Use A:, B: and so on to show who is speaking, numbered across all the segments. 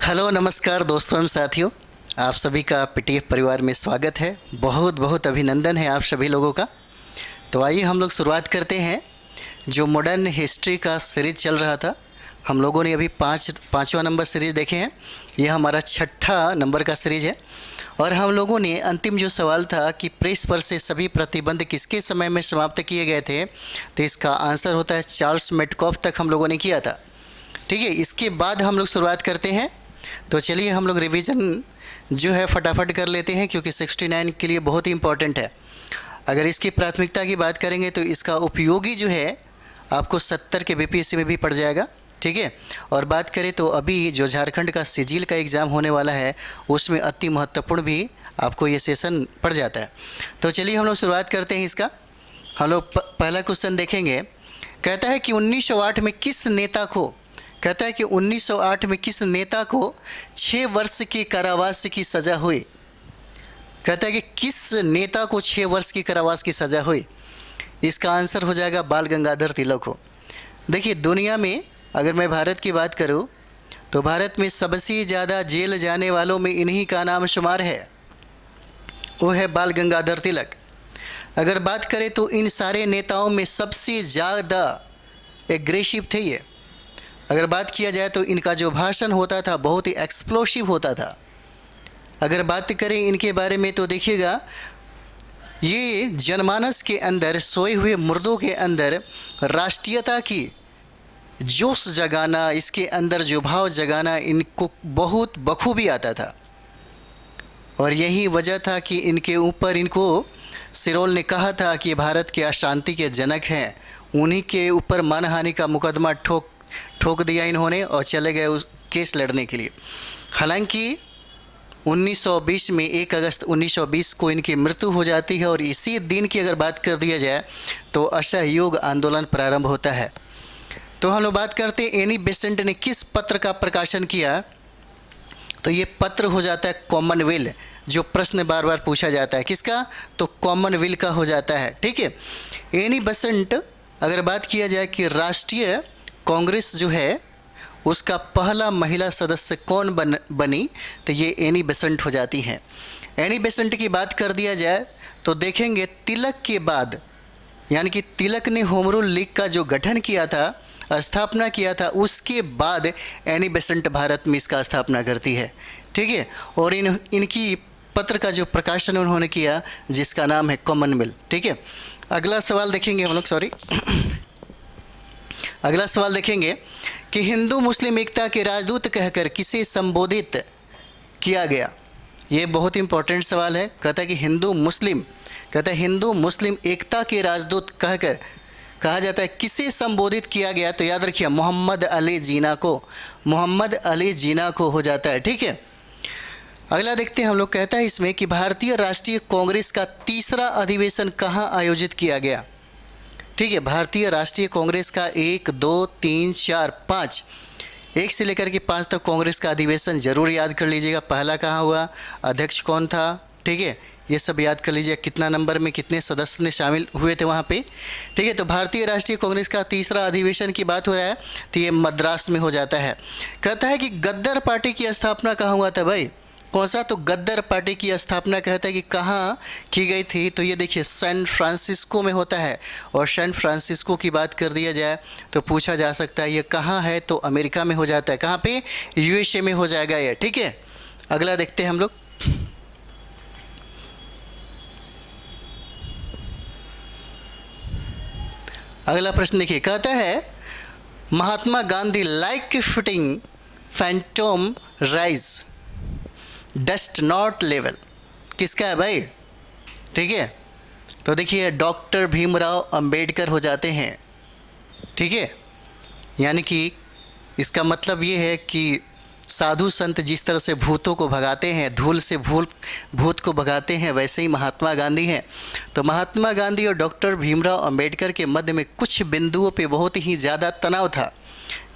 A: Hello नमस्कार दोस्तों एवं साथियों, आप सभी का पीटीएफ परिवार में स्वागत है। बहुत बहुत अभिनंदन है आप सभी लोगों का। तो आइए हम लोग शुरुआत करते हैं। जो मॉडर्न हिस्ट्री का सीरीज चल रहा था, हम लोगों ने अभी पाँचवा नंबर सीरीज देखे हैं। यह हमारा छठा नंबर का सीरीज है और हम लोगों ने अंतिम जो सवाल था कि प्रेस पर से सभी प्रतिबंध किसके समय में समाप्त किए गए थे, तो इसका आंसर होता है चार्ल्स मेटकॉफ तक हम लोगों ने किया था। ठीक है, इसके बाद हम लोग शुरुआत करते हैं। तो चलिए हम लोग रिवीजन जो है फटाफट कर लेते हैं, क्योंकि 69 के लिए बहुत ही इंपॉर्टेंट है। अगर इसकी प्राथमिकता की बात करेंगे तो इसका उपयोगी जो है आपको 70 के बीपीएससी में भी पड़ जाएगा। ठीक है, और बात करें तो अभी जो झारखंड का सिजिल का एग्ज़ाम होने वाला है उसमें अति महत्वपूर्ण भी आपको ये सेशन पड़ जाता है। तो चलिए हम लोग शुरुआत करते हैं इसका। हम लोग पहला क्वेश्चन देखेंगे। कहता है कि 1908 में किस नेता को 6 वर्ष की कारावास की सज़ा हुई। कहता है कि किस नेता को 6 वर्ष की कारावास की सज़ा हुई। इसका आंसर हो जाएगा बाल गंगाधर तिलक हो। देखिए, दुनिया में अगर मैं भारत की बात करूं तो भारत में सबसे ज़्यादा जेल जाने वालों में इन्हीं का नाम शुमार है, वो है बाल गंगाधर तिलक। अगर बात करें तो इन सारे नेताओं में सबसे ज़्यादा एग्रेसिव थे ये। अगर बात किया जाए तो इनका जो भाषण होता था बहुत ही एक्सप्लोसिव होता था। अगर बात करें इनके बारे में तो देखिएगा, ये जनमानस के अंदर, सोए हुए मुर्दों के अंदर राष्ट्रीयता की जोश जगाना, इसके अंदर जो भाव जगाना इनको बहुत बखूबी आता था। और यही वजह था कि इनके ऊपर, इनको सिरोल ने कहा था कि भारत के अशांति के जनक हैं। उन्हीं के ऊपर मानहानि का मुकदमा ठोक दिया इन्होंने और चले गए उस केस लड़ने के लिए। हालांकि 1920 में 1 अगस्त 1920 को इनकी मृत्यु हो जाती है और इसी दिन की अगर बात कर दिया जाए तो असहयोग आंदोलन प्रारंभ होता है। तो हम लोग बात करते हैं एनी बेसेंट ने किस पत्र का प्रकाशन किया। तो ये पत्र हो जाता है कॉमनवेल्थ, जो प्रश्न बार बार पूछा जाता है किसका, तो कॉमनवेल्थ का हो जाता है। ठीक है, एनी बेसेंट अगर बात किया जाए कि राष्ट्रीय कांग्रेस जो है उसका पहला महिला सदस्य कौन बनी, तो ये एनी बेसेंट हो जाती हैं। एनी बेसेंट की बात कर दिया जाए तो देखेंगे तिलक के बाद, यानी कि तिलक ने होम रूल लीग का जो गठन किया था, स्थापना किया था, उसके बाद एनी बेसेंट भारत में इसका स्थापना करती है। ठीक है, और इनकी पत्र का जो प्रकाशन उन्होंने किया जिसका नाम है कॉमनवेल्थ। ठीक है, अगला सवाल देखेंगे हम लोग। अगला सवाल देखेंगे कि हिंदू मुस्लिम एकता के राजदूत कहकर किसे संबोधित किया गया। ये बहुत इंपॉर्टेंट सवाल है। कहता है कि हिंदू मुस्लिम एकता के राजदूत कहकर कहा जाता है, किसे संबोधित किया गया। तो याद रखिए मोहम्मद अली जीना को हो जाता है। ठीक है, अगला देखते हैं हम लोग। कहता है इसमें कि भारतीय राष्ट्रीय कांग्रेस का तीसरा अधिवेशन कहाँ आयोजित किया गया। ठीक है, भारतीय राष्ट्रीय कांग्रेस का 1, 2, 3, 4, 5, 1 से लेकर के 5 तक कांग्रेस का अधिवेशन जरूर याद कर लीजिएगा। पहला कहाँ हुआ, अध्यक्ष कौन था, ठीक है, ये सब याद कर लीजिए। कितना नंबर में कितने सदस्य ने शामिल हुए थे वहाँ पे। ठीक है, तो भारतीय राष्ट्रीय कांग्रेस का तीसरा अधिवेशन की बात हो रहा है तो ये मद्रास में हो जाता है। कहता है कि गद्दार पार्टी की स्थापना कहाँ हुआ था भाई, कौन सा, तो गद्दार पार्टी की स्थापना कहता है कि कहाँ की गई थी। तो ये देखिए सैन फ्रांसिस्को में होता है। और सैन फ्रांसिस्को की बात कर दिया जाए तो पूछा जा सकता है ये कहाँ है, तो अमेरिका में हो जाता है। कहाँ पे, यूएसए में हो जाएगा ये। ठीक है, अगला देखते हैं हम लोग। अगला प्रश्न देखिए, कहता है Mahatma Gandhi like fitting phantom rise dust not level किसका है भाई। ठीक है, तो देखिए डॉक्टर भीमराव अंबेडकर हो जाते हैं। ठीक है, यानी कि इसका मतलब ये है कि साधु संत जिस तरह से भूतों को भगाते हैं, धूल से भूत को भगाते हैं, वैसे ही महात्मा गांधी हैं। तो महात्मा गांधी और डॉक्टर भीमराव अंबेडकर के मध्य में कुछ बिंदुओं पे बहुत ही ज़्यादा तनाव था,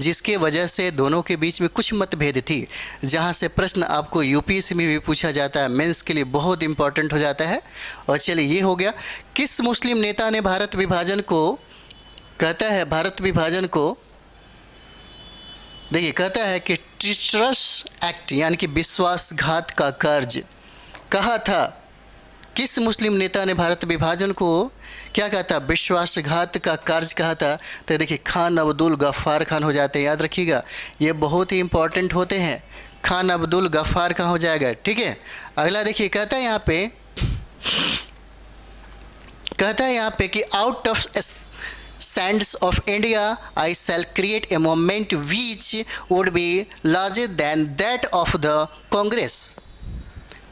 A: जिसके वजह से दोनों के बीच में कुछ मतभेद थी। जहां से प्रश्न आपको यूपीएससी में भी पूछा जाता है, मेंस के लिए बहुत इंपॉर्टेंट हो जाता है। और चलिए ये हो गया। किस मुस्लिम नेता ने भारत विभाजन को, कहता है भारत विभाजन को, देखिए कहता है कि ट्रिचरस एक्ट यानी कि विश्वासघात का कार्य कहा था? किस मुस्लिम नेता ने भारत विभाजन को क्या कहा था? विश्वासघात का कार्य कहा था। तो देखिए खान अब्दुल गफ्फार खान हो जाते हैं, याद रखिएगा, ये बहुत ही इंपॉर्टेंट होते हैं। खान अब्दुल गफ्फार का हो जाएगा, ठीक है। अगला देखिए कहता है यहाँ पे कि out of sands of India I shall create a movement which would be larger than that of the Congress।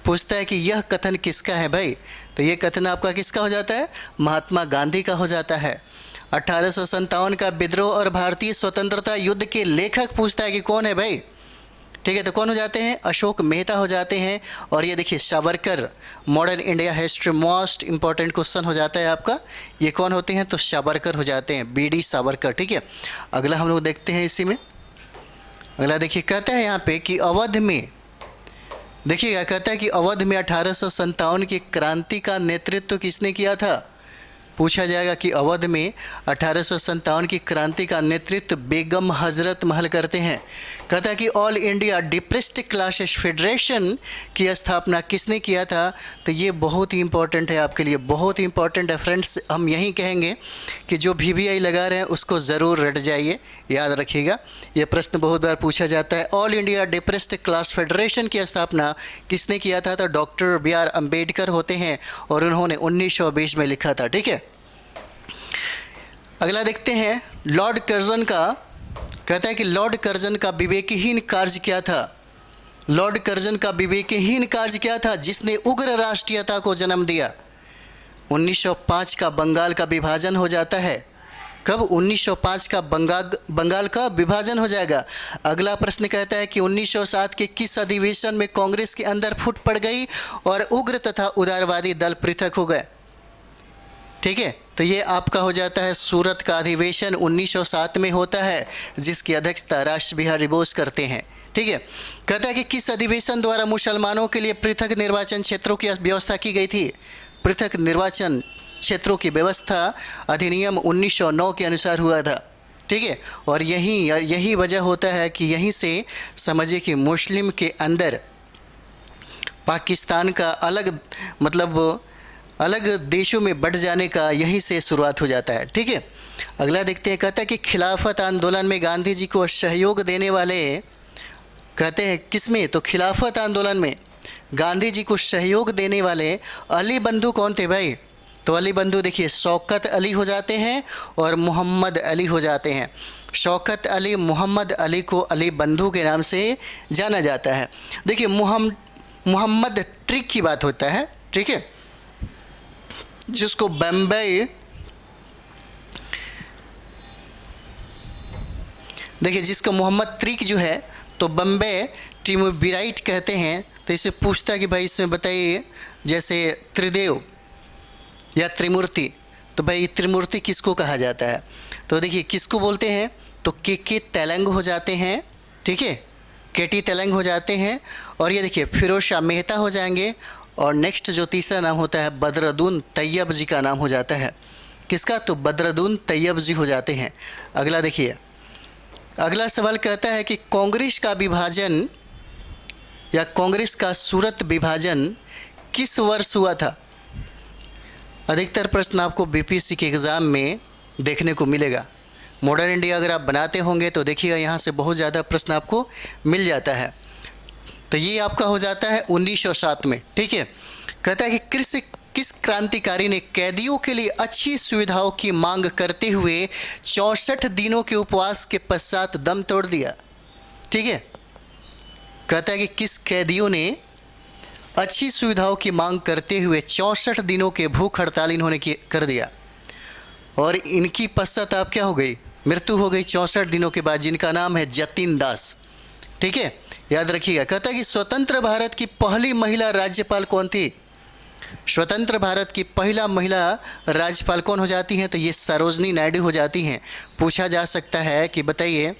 A: पूछता है कि यह कथन किसका है भाई? तो ये कथन आपका किसका हो जाता है? महात्मा गांधी का हो जाता है। 1857 का विद्रोह और भारतीय स्वतंत्रता युद्ध के लेखक पूछता है कि कौन है भाई? ठीक है, तो कौन हो जाते हैं? अशोक मेहता हो जाते हैं। और ये देखिए Savarkar, modern India history most important question हो जाता है आपका। ये कौन होते हैं? तो सावरकर हो जाते हैं, बीडी सावरकर, ठीक है। अगला हम लोग देखते हैं इसी में। अगला देखिए कहता है यहाँ पे कि अवध में, देखिएगा कहता है कि अवध में 1857 की क्रांति का नेतृत्व किसने किया था? पूछा जाएगा कि अवध में 1857 की क्रांति का नेतृत्व बेगम हजरत महल करते हैं। कहता है कि all India depressed classes federation की स्थापना किसने किया था? तो ये बहुत ही इंपॉर्टेंट है आपके लिए, बहुत ही इंपॉर्टेंट है फ्रेंड्स। हम यही कहेंगे कि जो VVI लगा रहे हैं उसको ज़रूर रट जाइए, याद रखिएगा। ये प्रश्न बहुत बार पूछा जाता है। All India depressed class federation की स्थापना किसने किया था? तो डॉक्टर BR अम्बेडकर होते हैं और उन्होंने 1920 में लिखा था, ठीक है। अगला देखते हैं लॉर्ड कर्जन का। कहता है कि लॉर्ड कर्जन का विवेकहीन कार्य क्या था? लॉर्ड कर्जन का विवेकहीन कार्य क्या था जिसने उग्र राष्ट्रीयता को जन्म दिया? 1905 का बंगाल का विभाजन हो जाता है। कब? 1905 का बंगाल का विभाजन हो जाएगा। अगला प्रश्न कहता है कि 1907 के किस अधिवेशन में कांग्रेस के अंदर फूट पड़ गई और उग्र तथा उदारवादी दल पृथक हो गए? ठीक है, तो ये आपका हो जाता है सूरत का अधिवेशन 1907 में होता है, जिसकी अध्यक्षता रासबिहारी बोस करते हैं, ठीक है। कहता है कि किस अधिवेशन द्वारा मुसलमानों के लिए पृथक निर्वाचन क्षेत्रों की व्यवस्था की गई थी? पृथक निर्वाचन क्षेत्रों की व्यवस्था अधिनियम 1909 के अनुसार हुआ था, ठीक है। और यही वजह होता है कि यहीं से समझिए कि मुस्लिम के अंदर पाकिस्तान का अलग देशों में बढ़ जाने का यहीं से शुरुआत हो जाता है, ठीक है। अगला देखते हैं। कहता है कि खिलाफत आंदोलन में गांधी जी को सहयोग देने वाले, कहते हैं किसमें? तो खिलाफत आंदोलन में गांधी जी को सहयोग देने वाले अली बंधु कौन थे भाई? तो अली बंधु देखिए शौकत अली हो जाते हैं और मोहम्मद अली हो जाते हैं। शौकत अली, मोहम्मद अली को अली बंधु के नाम से जाना जाता है। देखिए मोहम्मद ट्रिक की बात होता है, ठीक है, जिसको बम्बई, देखिए जिसको मोहम्मद त्रिक जो है तो बम्बे ट्रिमुविराइट कहते हैं। तो इसे पूछता है कि भाई इसमें बताइए, जैसे त्रिदेव या त्रिमूर्ति, तो भाई त्रिमूर्ति किसको कहा जाता है? तो देखिए किसको बोलते हैं? तो के तेलंग हो जाते हैं, ठीक है, KT तेलंग हो जाते हैं। और ये देखिए फिरोज शाह मेहता हो जाएंगे। और नेक्स्ट जो तीसरा नाम होता है बदरुद्दीन तैयब जी का नाम हो जाता है। किसका? तो बदरुद्दीन तैयब जी हो जाते हैं। अगला देखिए, अगला सवाल कहता है कि कांग्रेस का विभाजन या कांग्रेस का सूरत विभाजन किस वर्ष हुआ था? अधिकतर प्रश्न आपको BPSC के एग्ज़ाम में देखने को मिलेगा। मॉडर्न इंडिया अगर आप बनाते होंगे तो देखिएगा यहाँ से बहुत ज़्यादा प्रश्न आपको मिल जाता है। तो ये आपका हो जाता है 1907 में, ठीक है। कहता है कि किस क्रांतिकारी ने कैदियों के लिए अच्छी सुविधाओं की मांग करते हुए 64 दिनों के उपवास के पश्चात दम तोड़ दिया? ठीक है, कहता है कि किस कैदियों ने अच्छी सुविधाओं की मांग करते हुए 64 दिनों के भूख हड़ताल इन्होंने कर दिया और इनकी पश्चाताप क्या हो गई? मृत्यु हो गई 64 दिनों के बाद, जिनका नाम है जतिन दास, ठीक है, याद रखिएगा। कहता है कि स्वतंत्र भारत की पहली महिला राज्यपाल कौन थी? स्वतंत्र भारत की पहला महिला राज्यपाल कौन हो जाती हैं? तो ये सरोजनी नायडू हो जाती हैं। पूछा जा सकता है कि बताइए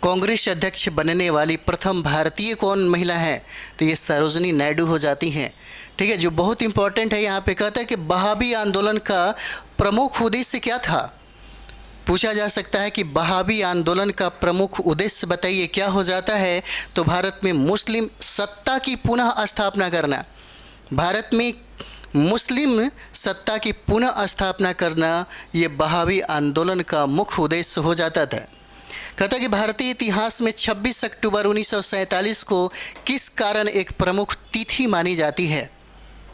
A: कांग्रेस अध्यक्ष बनने वाली प्रथम भारतीय कौन महिला है? तो ये सरोजनी नायडू हो जाती हैं, ठीक है, जो बहुत इंपॉर्टेंट है। यहाँ पे कहता है कि बहाबी आंदोलन का प्रमुख उद्देश्य क्या था? पूछा जा सकता है कि बहावी आंदोलन का प्रमुख उद्देश्य बताइए क्या हो जाता है, तो भारत में मुस्लिम सत्ता की पुनः स्थापना करना। भारत में मुस्लिम सत्ता की पुनः स्थापना करना ये बहावी आंदोलन का मुख्य उद्देश्य हो जाता था। कहता कि भारतीय इतिहास में 26 अक्टूबर 1947 को किस कारण एक प्रमुख तिथि मानी जाती है।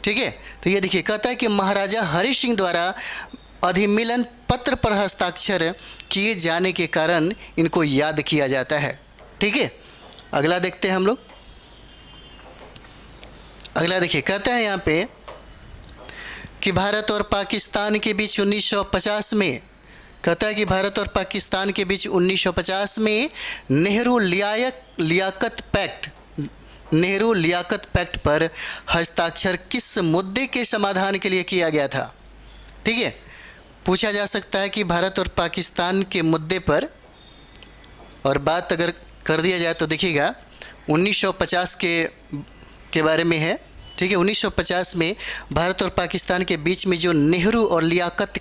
A: ठीक है, तो ये देखिए, कहता है कि महाराजा हरि सिंह द्वारा अधिमिलन पत्र पर हस्ताक्षर किए जाने के कारण इनको याद किया जाता है। ठीक है, अगला देखते हैं हम लोग। अगला देखिए, कहता है यहाँ पे कि भारत और पाकिस्तान के बीच 1950 में, कहता है कि भारत और पाकिस्तान के बीच 1950 में नेहरू लियाकत पैक्ट पर हस्ताक्षर किस मुद्दे के समाधान के लिए किया गया था। ठीक है, पूछा जा सकता है कि भारत और पाकिस्तान के मुद्दे पर, और बात अगर कर दिया जाए तो देखिएगा 1950 के बारे में है। ठीक है, 1950 में भारत और पाकिस्तान के बीच में जो नेहरू और लियाकत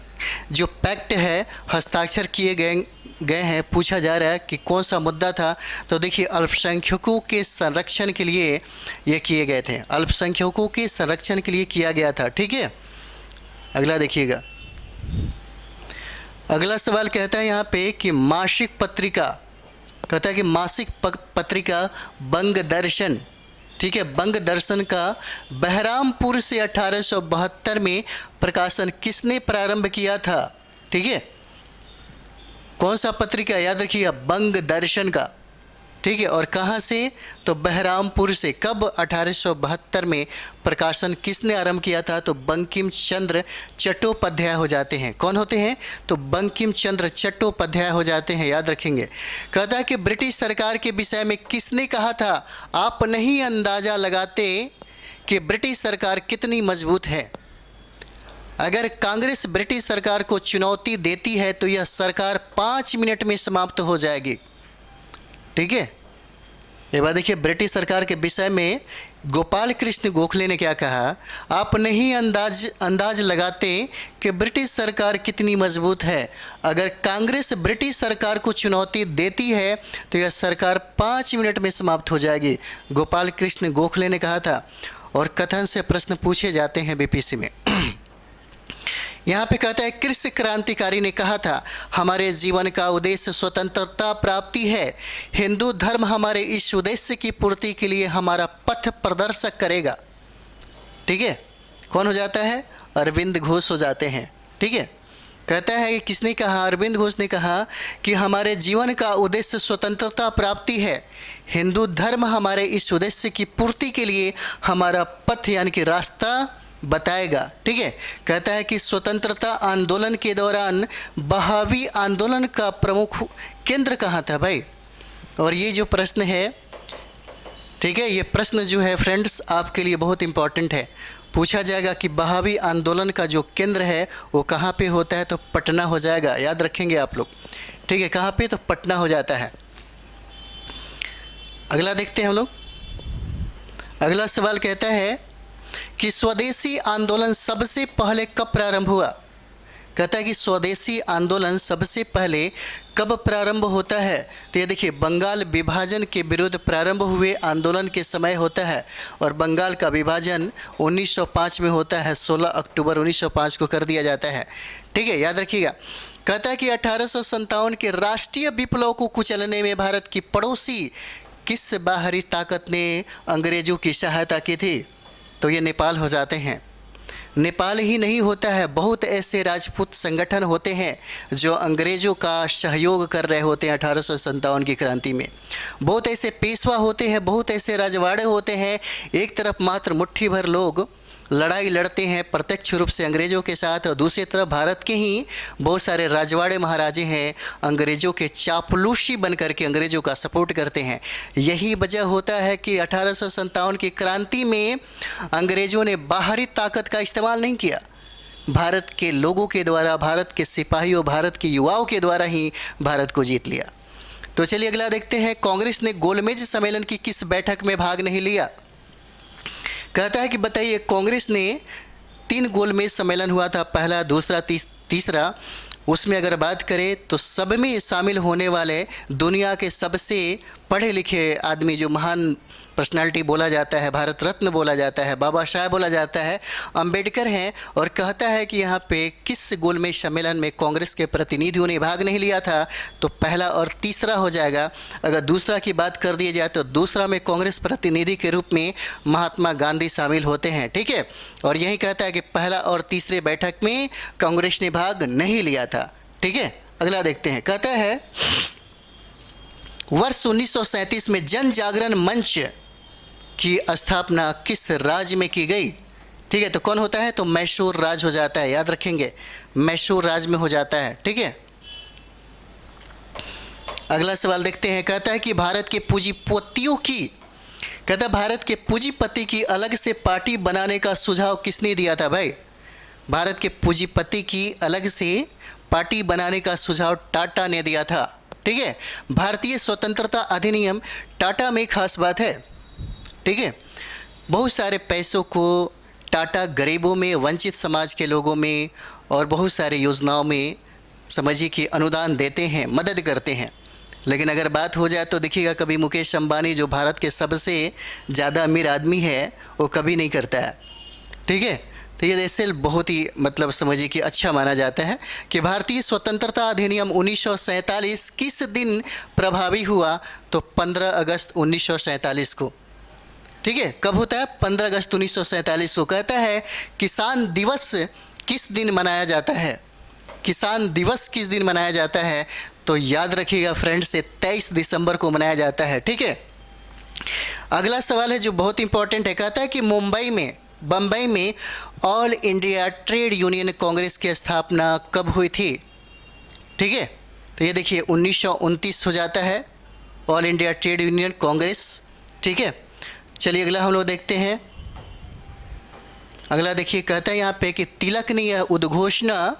A: जो पैक्ट है हस्ताक्षर किए गए हैं, पूछा जा रहा है कि कौन सा मुद्दा था। तो देखिए, अल्पसंख्यकों के संरक्षण के लिए ये किए गए थे, अल्पसंख्यकों के संरक्षण के लिए किया गया था। ठीक है, अगला देखिएगा। अगला सवाल कहता है यहाँ पे कि मासिक पत्रिका, कहता है कि मासिक पत्रिका बंग दर्शन, ठीक है, बंग दर्शन का बहरामपुर से 1872 में प्रकाशन किसने प्रारंभ किया था। ठीक है, कौन सा पत्रिका, याद रखिएगा, बंग दर्शन का। ठीक है, और कहाँ से, तो बहरामपुर से। कब, 1872 में प्रकाशन किसने आरंभ किया था, तो बंकिम चंद्र चट्टोपाध्याय हो जाते हैं। कौन होते हैं, तो बंकिम चंद्र चट्टोपाध्याय हो जाते हैं, याद रखेंगे। कहता है कि ब्रिटिश सरकार के विषय में किसने कहा था, आप नहीं अंदाज़ा लगाते कि ब्रिटिश सरकार कितनी मजबूत है। अगर कांग्रेस ब्रिटिश सरकार को चुनौती देती है तो यह सरकार 5 मिनट में समाप्त हो जाएगी। ठीक है, ये बात देखिए, ब्रिटिश सरकार के विषय में गोपाल कृष्ण गोखले ने क्या कहा, आप नहीं अंदाज लगाते कि ब्रिटिश सरकार कितनी मजबूत है। अगर कांग्रेस ब्रिटिश सरकार को चुनौती देती है तो यह सरकार 5 मिनट में समाप्त हो जाएगी, गोपाल कृष्ण गोखले ने कहा था। और कथन से प्रश्न पूछे जाते हैं बीपीएससी में। यहाँ पे कहता है, कृषि क्रांतिकारी ने कहा था, हमारे जीवन का उद्देश्य स्वतंत्रता प्राप्ति है। हिंदू धर्म हमारे इस उद्देश्य की पूर्ति के लिए हमारा पथ प्रदर्शक करेगा। ठीक है, कौन हो जाता है, अरविंद घोष हो जाते हैं। ठीक है, कहता है कि किसने कहा, अरविंद घोष ने कहा कि हमारे जीवन का उद्देश्य स्वतंत्रता प्राप्ति है। हिंदू धर्म हमारे इस उद्देश्य की पूर्ति के लिए हमारा पथ यानी कि रास्ता बताएगा। ठीक है, कहता है कि स्वतंत्रता आंदोलन के दौरान बहावी आंदोलन का प्रमुख केंद्र कहाँ था भाई। और ये जो प्रश्न है, ठीक है, ये प्रश्न जो है फ्रेंड्स आपके लिए बहुत इंपॉर्टेंट है। पूछा जाएगा कि बहावी आंदोलन का जो केंद्र है वो कहाँ पे होता है, तो पटना हो जाएगा, याद रखेंगे आप लोग। ठीक है, कहाँ पे, तो पटना हो जाता है। अगला देखते हैं हम लोग। अगला सवाल कहता है कि स्वदेशी आंदोलन सबसे पहले कब प्रारंभ हुआ। कहता है कि स्वदेशी आंदोलन सबसे पहले कब प्रारंभ होता है, तो ये देखिए, बंगाल विभाजन के विरुद्ध प्रारंभ हुए आंदोलन के समय होता है। और बंगाल का विभाजन 1905 में होता है, 16 अक्टूबर 1905 को कर दिया जाता है। ठीक है, याद रखिएगा। कहता है कि 1857 के राष्ट्रीय विप्लव को कुचलने में भारत की पड़ोसी किस बाहरी ताकत ने अंग्रेजों की सहायता की थी, तो ये नेपाल हो जाते हैं। नेपाल ही नहीं होता है, बहुत ऐसे राजपूत संगठन होते हैं जो अंग्रेज़ों का सहयोग कर रहे होते हैं 1857 की क्रांति में। बहुत ऐसे पेशवा होते हैं, बहुत ऐसे राजवाड़े होते हैं। एक तरफ मात्र मुट्ठी भर लोग लड़ाई लड़ते हैं प्रत्यक्ष रूप से अंग्रेज़ों के साथ, और दूसरी तरफ भारत के ही बहुत सारे राजवाड़े महाराजे हैं, अंग्रेज़ों के चापलूसी बन करके अंग्रेज़ों का सपोर्ट करते हैं। यही वजह होता है कि 1857 की क्रांति में अंग्रेज़ों ने बाहरी ताकत का इस्तेमाल नहीं किया, भारत के लोगों के द्वारा, भारत के सिपाहियों, भारत के युवाओं के द्वारा ही भारत को जीत लिया। तो चलिए अगला देखते हैं, कांग्रेस ने गोलमेज सम्मेलन की किस बैठक में भाग नहीं लिया। कहता है कि बताइए, कांग्रेस ने 3 गोलमेज सम्मेलन हुआ था, पहला, दूसरा, तीसरा, उसमें अगर बात करें तो सब में शामिल होने वाले दुनिया के सबसे पढ़े लिखे आदमी, जो महान पर्सनालिटी बोला जाता है, भारत रत्न बोला जाता है, बाबा साहेब बोला जाता है, अंबेडकर हैं। और कहता है कि यहाँ पे किस गोलमेज सम्मेलन में कांग्रेस के प्रतिनिधियों ने भाग नहीं लिया था, तो पहला और तीसरा हो जाएगा। अगर दूसरा की बात कर दी जाए तो दूसरा में कांग्रेस प्रतिनिधि के रूप में महात्मा गांधी शामिल होते हैं, ठीक है। और यही कहता है कि पहला और तीसरे बैठक में कांग्रेस ने भाग नहीं लिया था, ठीक है। अगला देखते हैं, कहता है वर्ष 1937 में जन जागरण मंच की स्थापना किस राज्य में की गई, ठीक है। तो कौन होता है, तो मैसूर राज्य हो जाता है, याद रखेंगे, मैसूर राज्य में हो जाता है, ठीक है। अगला सवाल देखते हैं, कहता है कि भारत के पूंजीपतियों की, कहता है भारत के पूंजीपति की अलग से पार्टी बनाने का सुझाव किसने दिया था भाई। भारत के पूंजीपति की अलग से पार्टी बनाने का सुझाव टाटा ने दिया था, ठीक है। भारतीय स्वतंत्रता अधिनियम, टाटा में खास बात है, ठीक है। बहुत सारे पैसों को टाटा गरीबों में, वंचित समाज के लोगों में और बहुत सारे योजनाओं में समझिए कि अनुदान देते हैं, मदद करते हैं। लेकिन अगर बात हो जाए तो देखिएगा कभी मुकेश अंबानी, जो भारत के सबसे ज़्यादा अमीर आदमी है, वो कभी नहीं करता है, ठीक है। तो ये ऐसे बहुत ही मतलब समझिए कि अच्छा माना जाता है कि भारतीय स्वतंत्रता अधिनियम 1947 किस दिन प्रभावी हुआ, तो 15 अगस्त 1947 को, ठीक है। कब होता है, 15 अगस्त 1947 को। कहता है किसान दिवस किस दिन मनाया जाता है, किसान दिवस किस दिन मनाया जाता है, तो याद रखिएगा फ्रेंड्स, से 23 दिसंबर को मनाया जाता है, ठीक है। अगला सवाल है जो बहुत इंपॉर्टेंट है, कहता है कि बम्बई में all India trade union Congress की स्थापना कब हुई थी, ठीक है। तो ये देखिए 1929 हो जाता है all India trade union Congress, ठीक है। चलिए अगला हम लोग देखते हैं। अगला देखिए, कहता है यहाँ पे कि तिलक ने यह उद्घोषणा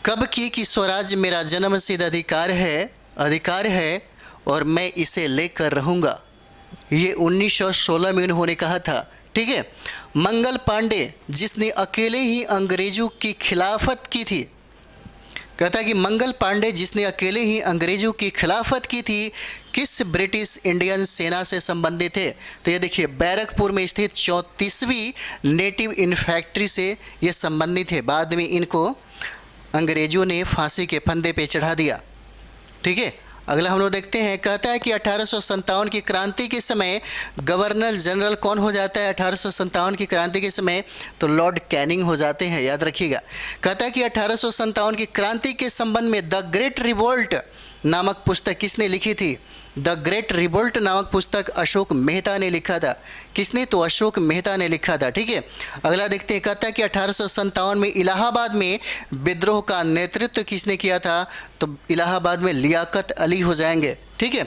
A: कब की कि स्वराज मेरा जन्मसिद्ध अधिकार है और मैं इसे लेकर रहूँगा। ये 1916 में उन्होंने कहा था, ठीक है। मंगल पांडे, जिसने अकेले ही अंग्रेजों की खिलाफत की थी, कहता है कि मंगल पांडे जिसने अकेले ही अंग्रेजों की खिलाफत की थी, किस ब्रिटिश इंडियन सेना से संबंधित थे। तो ये देखिए बैरकपुर में स्थित 34वीं नेटिव इन्फैंट्री से ये संबंधित है। बाद में इनको अंग्रेजों ने फांसी के फंदे पे चढ़ा दिया, ठीक है। अगला हम लोग देखते हैं, कहता है कि 1857 की क्रांति के समय गवर्नर जनरल कौन हो जाता है 1857 की क्रांति के समय, तो लॉर्ड कैनिंग हो जाते हैं, याद रखिएगा। कहता है कि 1857 की क्रांति के संबंध में द ग्रेट रिवोल्ट नामक पुस्तक किसने लिखी थी। द ग्रेट रिवोल्ट नामक पुस्तक अशोक मेहता ने लिखा था। किसने, तो अशोक मेहता ने लिखा था, ठीक है। अगला देखते हैं, कहता है कि 1857 में इलाहाबाद में विद्रोह का नेतृत्व किसने किया था, तो इलाहाबाद में लियाकत अली हो जाएंगे, ठीक है।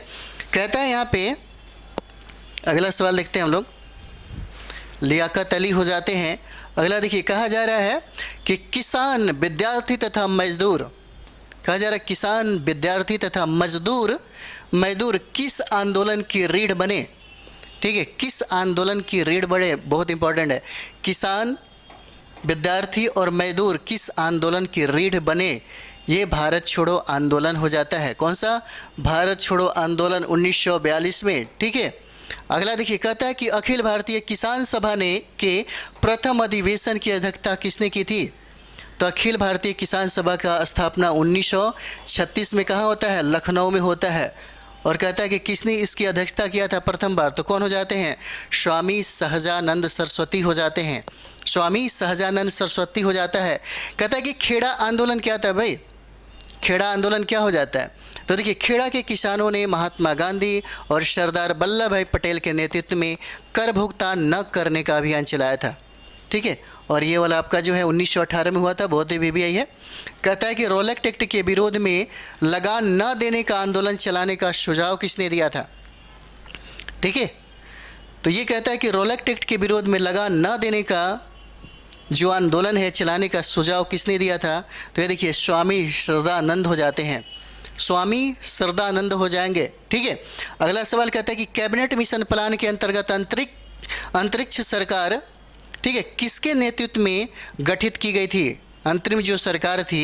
A: कहता है यहाँ पे अगला सवाल देखते हैं हम लोग, लियाकत अली हो जाते हैं। अगला देखिए, कहा जा रहा है कि किसान, विद्यार्थी तथा मजदूर, कहा जा रहा है किसान, विद्यार्थी तथा मजदूर किस आंदोलन की रीढ़ बने, ठीक है। किस आंदोलन की रीढ़ बने, बहुत इंपॉर्टेंट है। किसान, विद्यार्थी और मजदूर किस आंदोलन की रीढ़ बने, ये भारत छोड़ो आंदोलन हो जाता है। कौन सा, भारत छोड़ो आंदोलन 1942 में, ठीक है। अगला देखिए, कहता है कि अखिल भारतीय किसान सभा ने के प्रथम अधिवेशन की अध्यक्षता किसने की थी, तो अखिल भारतीय किसान सभा का स्थापना 1936 में कहाँ होता है, लखनऊ में होता है। और कहता है कि किसने इसकी अध्यक्षता किया था प्रथम बार, तो कौन हो जाते हैं, स्वामी सहजानंद सरस्वती हो जाते हैं, स्वामी सहजानंद सरस्वती हो जाता है। कहता है कि खेड़ा आंदोलन क्या था भाई, खेड़ा आंदोलन क्या हो जाता है, तो देखिए खेड़ा के किसानों ने महात्मा गांधी और सरदार वल्लभ भाई पटेल के नेतृत्व में कर भुगतान न करने का अभियान चलाया था, ठीक है। और ये वाला आपका जो है 1918 में हुआ था, बहुत ही VBI है। कहता है कि रोलेक्ट एक्ट के विरोध में लगान न देने का आंदोलन चलाने का सुझाव किसने दिया था, ठीक है। तो ये कहता है कि रोलेक्ट एक्ट के विरोध में लगान न देने का जो आंदोलन है चलाने का सुझाव किसने दिया था, तो ये देखिए स्वामी श्रद्धानंद हो जाते हैं, स्वामी श्रद्धानंद हो जाएंगे, ठीक है। अगला सवाल कहता है कि कैबिनेट मिशन प्लान के अंतर्गत अंतरिक्ष सरकार, ठीक है, किसके नेतृत्व में गठित की गई थी। अंतरिम जो सरकार थी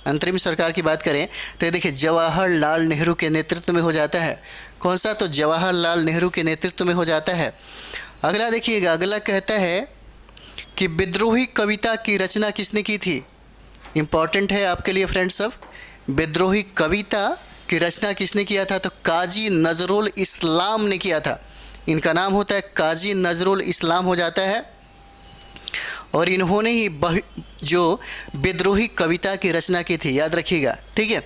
A: अंतरिम सरकार की बात करें तो देखिए जवाहरलाल नेहरू के नेतृत्व में हो जाता है। कौन सा? तो जवाहरलाल नेहरू के नेतृत्व में हो जाता है। अगला देखिएगा, अगला कहता है कि विद्रोही कविता की रचना किसने की थी? इम्पॉर्टेंट है आपके लिए फ्रेंड्स सब। विद्रोही कविता की रचना किसने किया था? तो काजी नजरुल इस्लाम ने किया था। इनका नाम होता है काजी नजरुल इस्लाम हो जाता है, और इन्होंने ही जो विद्रोही कविता की रचना की थी, याद रखिएगा, ठीक है।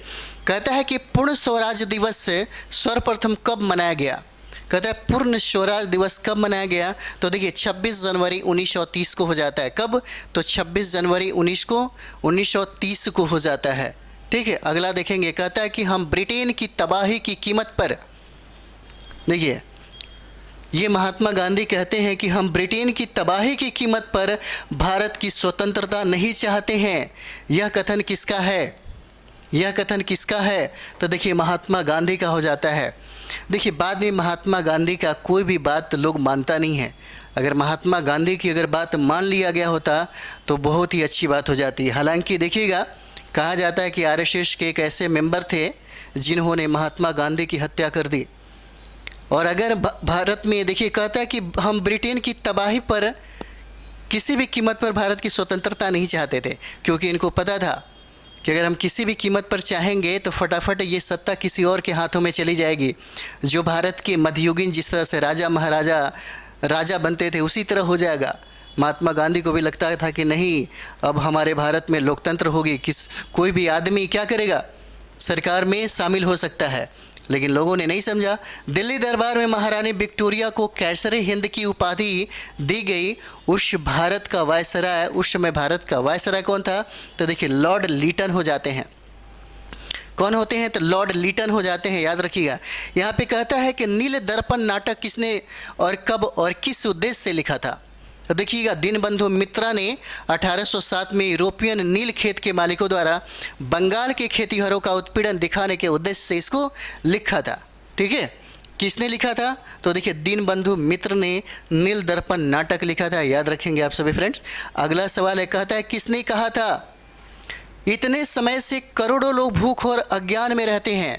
A: कहता है कि पूर्ण स्वराज दिवस से सर्वप्रथम कब मनाया गया? कहता है पूर्ण स्वराज दिवस कब मनाया गया? तो देखिए 26 जनवरी 1930 को हो जाता है। कब? तो 26 जनवरी 1930 को हो जाता है, ठीक है। अगला देखेंगे, कहता है कि हम ब्रिटेन की तबाही की कीमत पर, देखिए ये महात्मा गांधी कहते हैं कि हम ब्रिटेन की तबाही की कीमत पर भारत की स्वतंत्रता नहीं चाहते हैं। यह कथन किसका है? यह कथन किसका है? तो देखिए महात्मा गांधी का हो जाता है। देखिए बाद में महात्मा गांधी का कोई भी बात लोग मानता नहीं है। अगर महात्मा गांधी की अगर बात मान लिया गया होता तो बहुत ही अच्छी बात हो जाती है। हालांकि देखिएगा, कहा जाता है कि आरएसएस के एक ऐसे मेंबर थे जिन्होंने महात्मा गांधी की हत्या कर दी। और अगर भारत में देखिए कहता है कि हम ब्रिटेन की तबाही पर किसी भी कीमत पर भारत की स्वतंत्रता नहीं चाहते थे, क्योंकि इनको पता था कि अगर हम किसी भी कीमत पर चाहेंगे तो फटाफट ये सत्ता किसी और के हाथों में चली जाएगी। जो भारत के मध्ययुगीन जिस तरह से राजा महाराजा राजा बनते थे उसी तरह हो जाएगा। महात्मा गांधी को भी लगता था कि नहीं, अब हमारे भारत में लोकतंत्र होगी, कोई भी आदमी क्या करेगा, सरकार में शामिल हो सकता है। लेकिन लोगों ने नहीं समझा। दिल्ली दरबार में महारानी विक्टोरिया को कैसरे हिंद की उपाधि दी गई। उस भारत का वायसराय, उस समय भारत का वायसराय कौन था? तो देखिए लॉर्ड लीटन हो जाते हैं। कौन होते हैं? तो लॉर्ड लीटन हो जाते हैं, याद रखिएगा। यहाँ पे कहता है कि नील दर्पण नाटक किसने और कब और किस उद्देश्य से लिखा था? तो देखिएगा, दीनबंधु मित्रा ने 1807 में यूरोपियन नील खेत के मालिकों द्वारा बंगाल के खेतीहरों का उत्पीड़न दिखाने के उद्देश्य से इसको लिखा था, ठीक है। किसने लिखा था? तो देखिए दीनबंधु मित्र ने नील दर्पण नाटक लिखा था, याद रखेंगे आप सभी फ्रेंड्स। अगला सवाल है, कहता है किसने कहा था इतने समय से करोड़ों लोग भूख और अज्ञान में रहते हैं,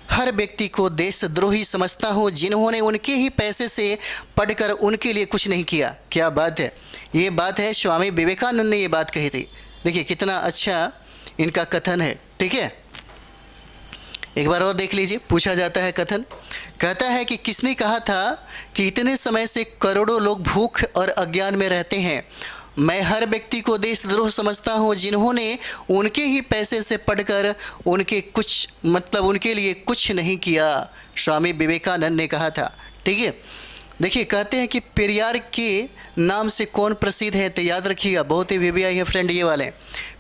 A: हर व्यक्ति को देशद्रोही समझता हूँ जिन्होंने उनके ही पैसे से पढ़कर उनके लिए कुछ नहीं किया। क्या बात है, ये बात है स्वामी विवेकानंद ने ये बात कही थी। देखिए कितना अच्छा इनका कथन है, ठीक है। एक बार और देख लीजिए, पूछा जाता है कथन, कहता है कि किसने कहा था कि इतने समय से करोड़ों लोग भूख और अज्ञान में रहते हैं, मैं हर व्यक्ति को देशद्रोह समझता हूँ जिन्होंने उनके ही पैसे से पढ़कर उनके कुछ मतलब उनके लिए कुछ नहीं किया। स्वामी विवेकानंद ने कहा था, ठीक है। देखिए कहते हैं कि पेरियार के नाम से कौन प्रसिद्ध है? तो याद रखिएगा, बहुत ही वीवीआई है फ्रेंड ये वाले।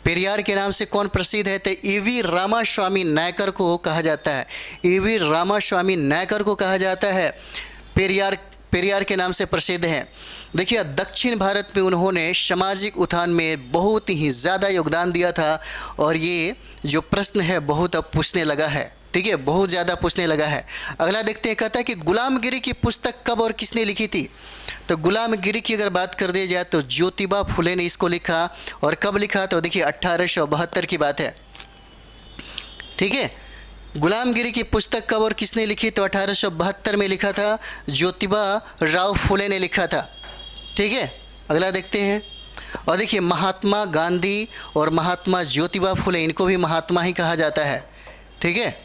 A: पेरियार के नाम से कौन प्रसिद्ध है? तो ईवी रामास्वामी नायकर को कहा जाता है। ईवी रामास्वामी नायकर को कहा जाता है। पेरियार के नाम से प्रसिद्ध है। देखिए दक्षिण भारत में उन्होंने सामाजिक उत्थान में बहुत ही ज़्यादा योगदान दिया था। और ये जो प्रश्न है बहुत अब पूछने लगा है, ठीक है, बहुत ज़्यादा पूछने लगा है। अगला देखते हैं, कहता है कि गुलामगिरी की पुस्तक कब और किसने लिखी थी? तो गुलामगिरी की अगर बात कर दी जाए तो ज्योतिबा फुले ने इसको लिखा। और कब लिखा? तो देखिए 1872 की बात है, ठीक है। गुलामगिरी की पुस्तक कब और किसने लिखी? तो 1872 में लिखा था, ज्योतिबा राव फुले ने लिखा था, ठीक है। अगला देखते हैं, और देखिए महात्मा गांधी और महात्मा ज्योतिबा फुले, इनको भी महात्मा ही कहा जाता है, ठीक है,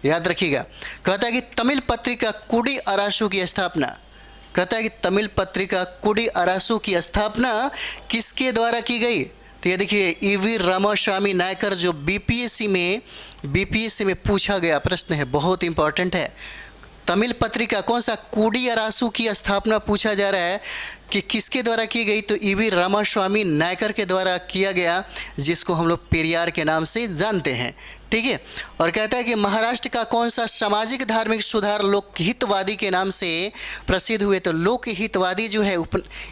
A: याद रखिएगा। कहता है कि तमिल पत्रिका कुडी अरासू की स्थापना, कहता है कि तमिल पत्रिका कुडी अरासू की स्थापना किसके द्वारा की गई? तो ये देखिए ईवी रामास्वामी नायकर, जो बीपीएससी में पूछा गया प्रश्न है, बहुत इंपॉर्टेंट है। तमिल पत्रिका कौन सा? कुडी अरासू की स्थापना पूछा जा रहा है कि किसके द्वारा की गई? तो ईवी रामास्वामी नायकर के द्वारा किया गया, जिसको हम लोग पेरियार के नाम से जानते हैं, ठीक है। और कहता है कि महाराष्ट्र का कौन सा सामाजिक धार्मिक सुधार लोकहितवादी के नाम से प्रसिद्ध हुए? तो लोकहितवादी जो है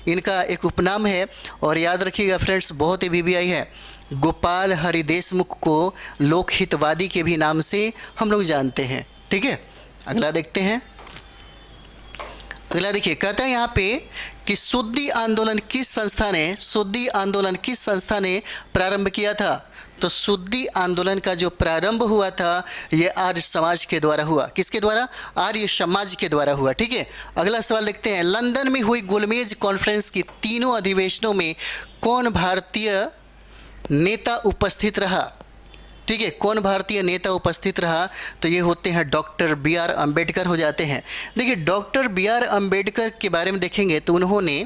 A: इनका एक उपनाम है। और याद रखिएगा फ्रेंड्स, बहुत ही वीवीआई है, गोपाल हरि देशमुख को लोकहितवादी के भी नाम से हम लोग जानते हैं, ठीक है। अगला देखते हैं, अगला देखिए, कहता है यहाँ पे कि शुद्धि आंदोलन किस संस्था ने प्रारंभ किया था? तो शुद्धि आंदोलन का जो प्रारंभ हुआ था ये आर्य समाज के द्वारा हुआ। किसके द्वारा? आर्य समाज के द्वारा हुआ। ठीक है, अगला सवाल देखते हैं। लंदन में हुई गोलमेज कॉन्फ्रेंस की तीनों अधिवेशनों में कौन भारतीय नेता उपस्थित रहा? ठीक है, कौन भारतीय नेता उपस्थित रहा? तो ये होते हैं डॉक्टर बी आर अम्बेडकर हो जाते हैं। देखिए, डॉक्टर बी आर अम्बेडकर के बारे में देखेंगे तो उन्होंने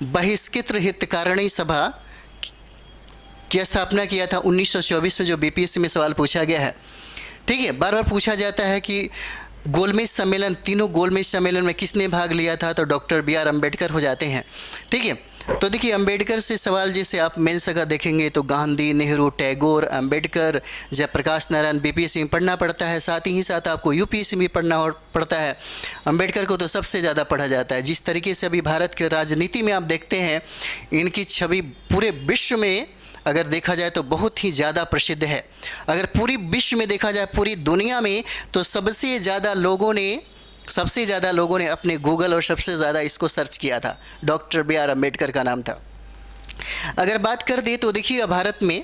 A: बहिष्कृत हितकारिणी सभा की स्थापना किया था 1924 में, जो बीपीएससी में सवाल पूछा गया है। ठीक है, बार बार पूछा जाता है कि गोलमेज सम्मेलन, तीनों गोलमेज सम्मेलन में किसने भाग लिया था? तो डॉक्टर बी आर अम्बेडकर हो जाते हैं। ठीक है, तो देखिए अम्बेडकर से सवाल जैसे आप मेंस का देखेंगे तो गांधी, नेहरू, टैगोर, अम्बेडकर, जयप्रकाश नारायण बीपीएससी में पढ़ना पड़ता है, साथ ही साथ आपको यूपीएससी में पढ़ना पड़ता है। अम्बेडकर को तो सबसे ज़्यादा पढ़ा जाता है। जिस तरीके से अभी भारत के राजनीति में आप देखते हैं, इनकी छवि पूरे विश्व में अगर देखा जाए तो बहुत ही ज़्यादा प्रसिद्ध है। अगर पूरी विश्व में देखा जाए, पूरी दुनिया में, तो सबसे ज़्यादा लोगों ने अपने गूगल और सबसे ज़्यादा इसको सर्च किया था, डॉक्टर बी आर अम्बेडकर का नाम था। अगर बात कर दे तो देखिएगा, भारत में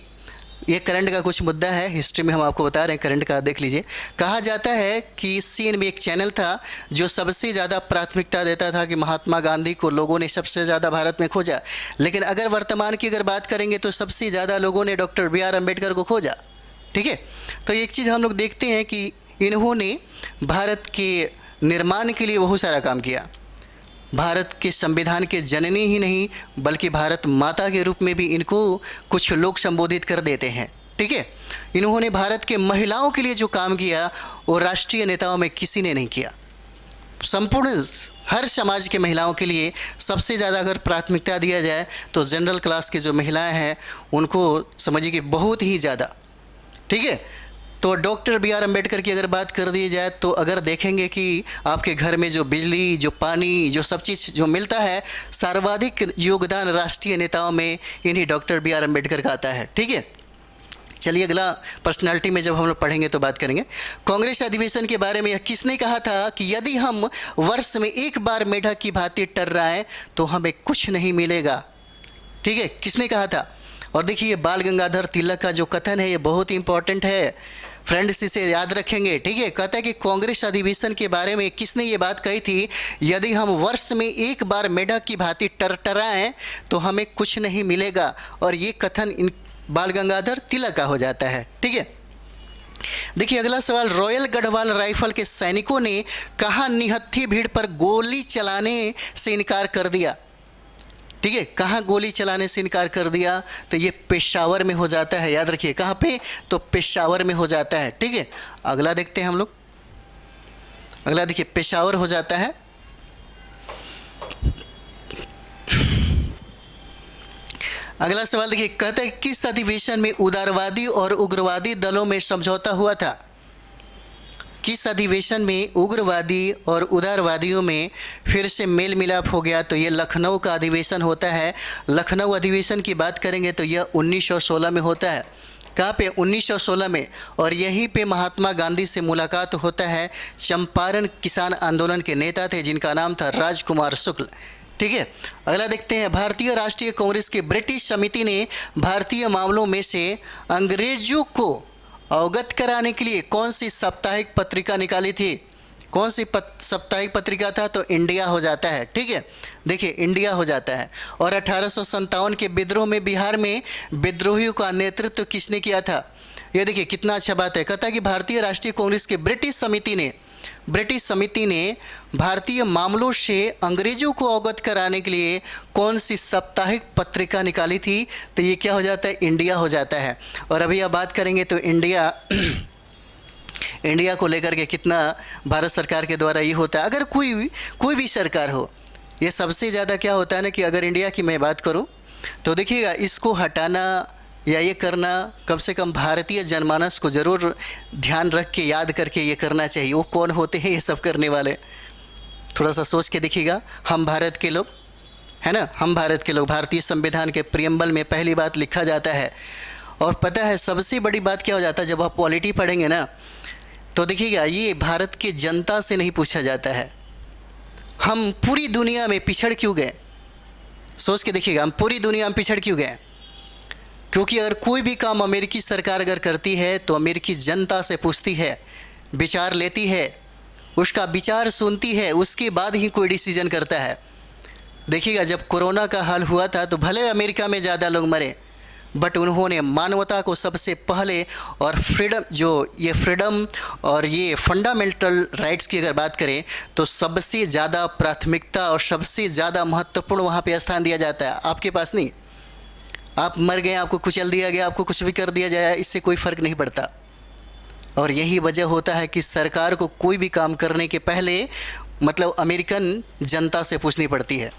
A: ये करंट का कुछ मुद्दा है, हिस्ट्री में हम आपको बता रहे हैं, करंट का देख लीजिए। कहा जाता है कि सीएनबी एक चैनल था जो सबसे ज़्यादा प्राथमिकता देता था कि महात्मा गांधी को लोगों ने सबसे ज़्यादा भारत में खोजा। लेकिन अगर वर्तमान की अगर बात करेंगे तो सबसे ज़्यादा लोगों ने डॉक्टर बी आर अम्बेडकर को खोजा। ठीक है, तो एक चीज़ हम लोग देखते हैं कि इन्होंने भारत के निर्माण के लिए बहुत सारा काम किया। भारत के संविधान के जननी ही नहीं बल्कि भारत माता के रूप में भी इनको कुछ लोग संबोधित कर देते हैं। ठीक है, इन्होंने भारत के महिलाओं के लिए जो काम किया वो राष्ट्रीय नेताओं में किसी ने नहीं किया। संपूर्ण हर समाज के महिलाओं के लिए सबसे ज़्यादा अगर प्राथमिकता दिया जाए तो जनरल क्लास की जो महिलाएं हैं उनको समझिए कि बहुत ही ज़्यादा। ठीक है, तो डॉक्टर बी आर अम्बेडकर की अगर बात कर दी जाए तो अगर देखेंगे कि आपके घर में जो बिजली, जो पानी, जो सब चीज़ जो मिलता है, सर्वाधिक योगदान राष्ट्रीय नेताओं में इन्हीं डॉक्टर बी आर अम्बेडकर का आता है। ठीक है, चलिए अगला पर्सनालिटी में जब हम लोग पढ़ेंगे तो बात करेंगे। कांग्रेस अधिवेशन के बारे में यह किसने कहा था कि यदि हम वर्ष में एक बार मेढक की भांति टर्राएं तो हमें कुछ नहीं मिलेगा? ठीक है, किसने कहा था? और देखिए बाल गंगाधर तिलक का जो कथन है ये बहुत इंपॉर्टेंट है फ्रेंड्स, इसे याद रखेंगे। ठीक है, कहता है कि कांग्रेस अधिवेशन के बारे में किसने ये बात कही थी, यदि हम वर्ष में एक बार मेढक की भांति टरटराएं तो हमें कुछ नहीं मिलेगा। और ये कथन इन बाल गंगाधर तिलक का हो जाता है। ठीक है, देखिए अगला सवाल। रॉयल गढ़वाल राइफल के सैनिकों ने कहाँ निहत्थी भीड़ पर गोली चलाने से इनकार कर दिया? ठीक है, कहाँ गोली चलाने से इनकार कर दिया? तो ये पेशावर में हो जाता है। याद रखिए कहाँ पे? तो पेशावर में हो जाता है। ठीक है, अगला देखते हैं हम लोग। अगला देखिए पेशावर हो जाता है। अगला सवाल देखिए, कहते हैं किस अधिवेशन में उदारवादी और उग्रवादी दलों में समझौता हुआ था? किस अधिवेशन में उग्रवादी और उदारवादियों में फिर से मेल मिलाप हो गया? तो ये लखनऊ का अधिवेशन होता है। लखनऊ अधिवेशन की बात करेंगे तो यह 1916 में होता है। कहाँ पे? 1916 में। और यहीं पे महात्मा गांधी से मुलाकात होता है। चंपारण किसान आंदोलन के नेता थे जिनका नाम था राजकुमार शुक्ल। ठीक है, अगला देखते हैं। भारतीय राष्ट्रीय कांग्रेस की ब्रिटिश समिति ने भारतीय मामलों में से अंग्रेजों को अवगत कराने के लिए कौन सी साप्ताहिक पत्रिका निकाली थी? कौन सी साप्ताहिक पत्रिका था? तो इंडिया हो जाता है। ठीक है, देखिए इंडिया हो जाता है। और 1857 के विद्रोह में बिहार में विद्रोहियों का नेतृत्व किसने किया था? ये देखिए कितना अच्छा बात है। कहता है कि भारतीय राष्ट्रीय कांग्रेस की ब्रिटिश समिति ने भारतीय मामलों से अंग्रेजों को अवगत कराने के लिए कौन सी साप्ताहिक पत्रिका निकाली थी? तो ये क्या हो जाता है? इंडिया हो जाता है। और अभी आप बात करेंगे तो इंडिया को लेकर के कितना भारत सरकार के द्वारा ये होता है। अगर कोई भी सरकार हो, ये सबसे ज़्यादा क्या होता है ना कि अगर इंडिया की मैं बात करूं तो देखिएगा इसको हटाना या ये करना कम से कम भारतीय जनमानस को ज़रूर ध्यान रख के याद करके ये करना चाहिए। वो कौन होते हैं ये सब करने वाले? थोड़ा सा सोच के देखिएगा। हम भारत के लोग, है ना, हम भारत के लोग। भारतीय संविधान के प्रियम्बल में पहली बात लिखा जाता है। और पता है सबसे बड़ी बात क्या हो जाता है जब आप पॉलिटी पढ़ेंगे ना, तो देखिएगा ये भारत की जनता से नहीं पूछा जाता है हम पूरी दुनिया में पिछड़ क्यों गए। सोच के देखिएगा हम पूरी दुनिया में पिछड़ क्यों गए। क्योंकि अगर कोई भी काम अमेरिकी सरकार अगर करती है तो अमेरिकी जनता से पूछती है, विचार लेती है, उसका विचार सुनती है, उसके बाद ही कोई डिसीजन करता है। देखिएगा, जब कोरोना का हाल हुआ था तो भले अमेरिका में ज़्यादा लोग मरे, बट उन्होंने मानवता को सबसे पहले और फ्रीडम और ये फंडामेंटल राइट्स की अगर बात करें तो सबसे ज़्यादा प्राथमिकता और सबसे ज़्यादा महत्वपूर्ण वहाँ पे स्थान दिया जाता है। आपके पास नहीं, आप मर गए, आपको कुचल दिया गया, आपको कुछ भी कर दिया जाए, इससे कोई फ़र्क नहीं पड़ता। और यही वजह होता है कि सरकार को कोई भी काम करने के पहले मतलब अमेरिकन जनता से पूछनी पड़ती है,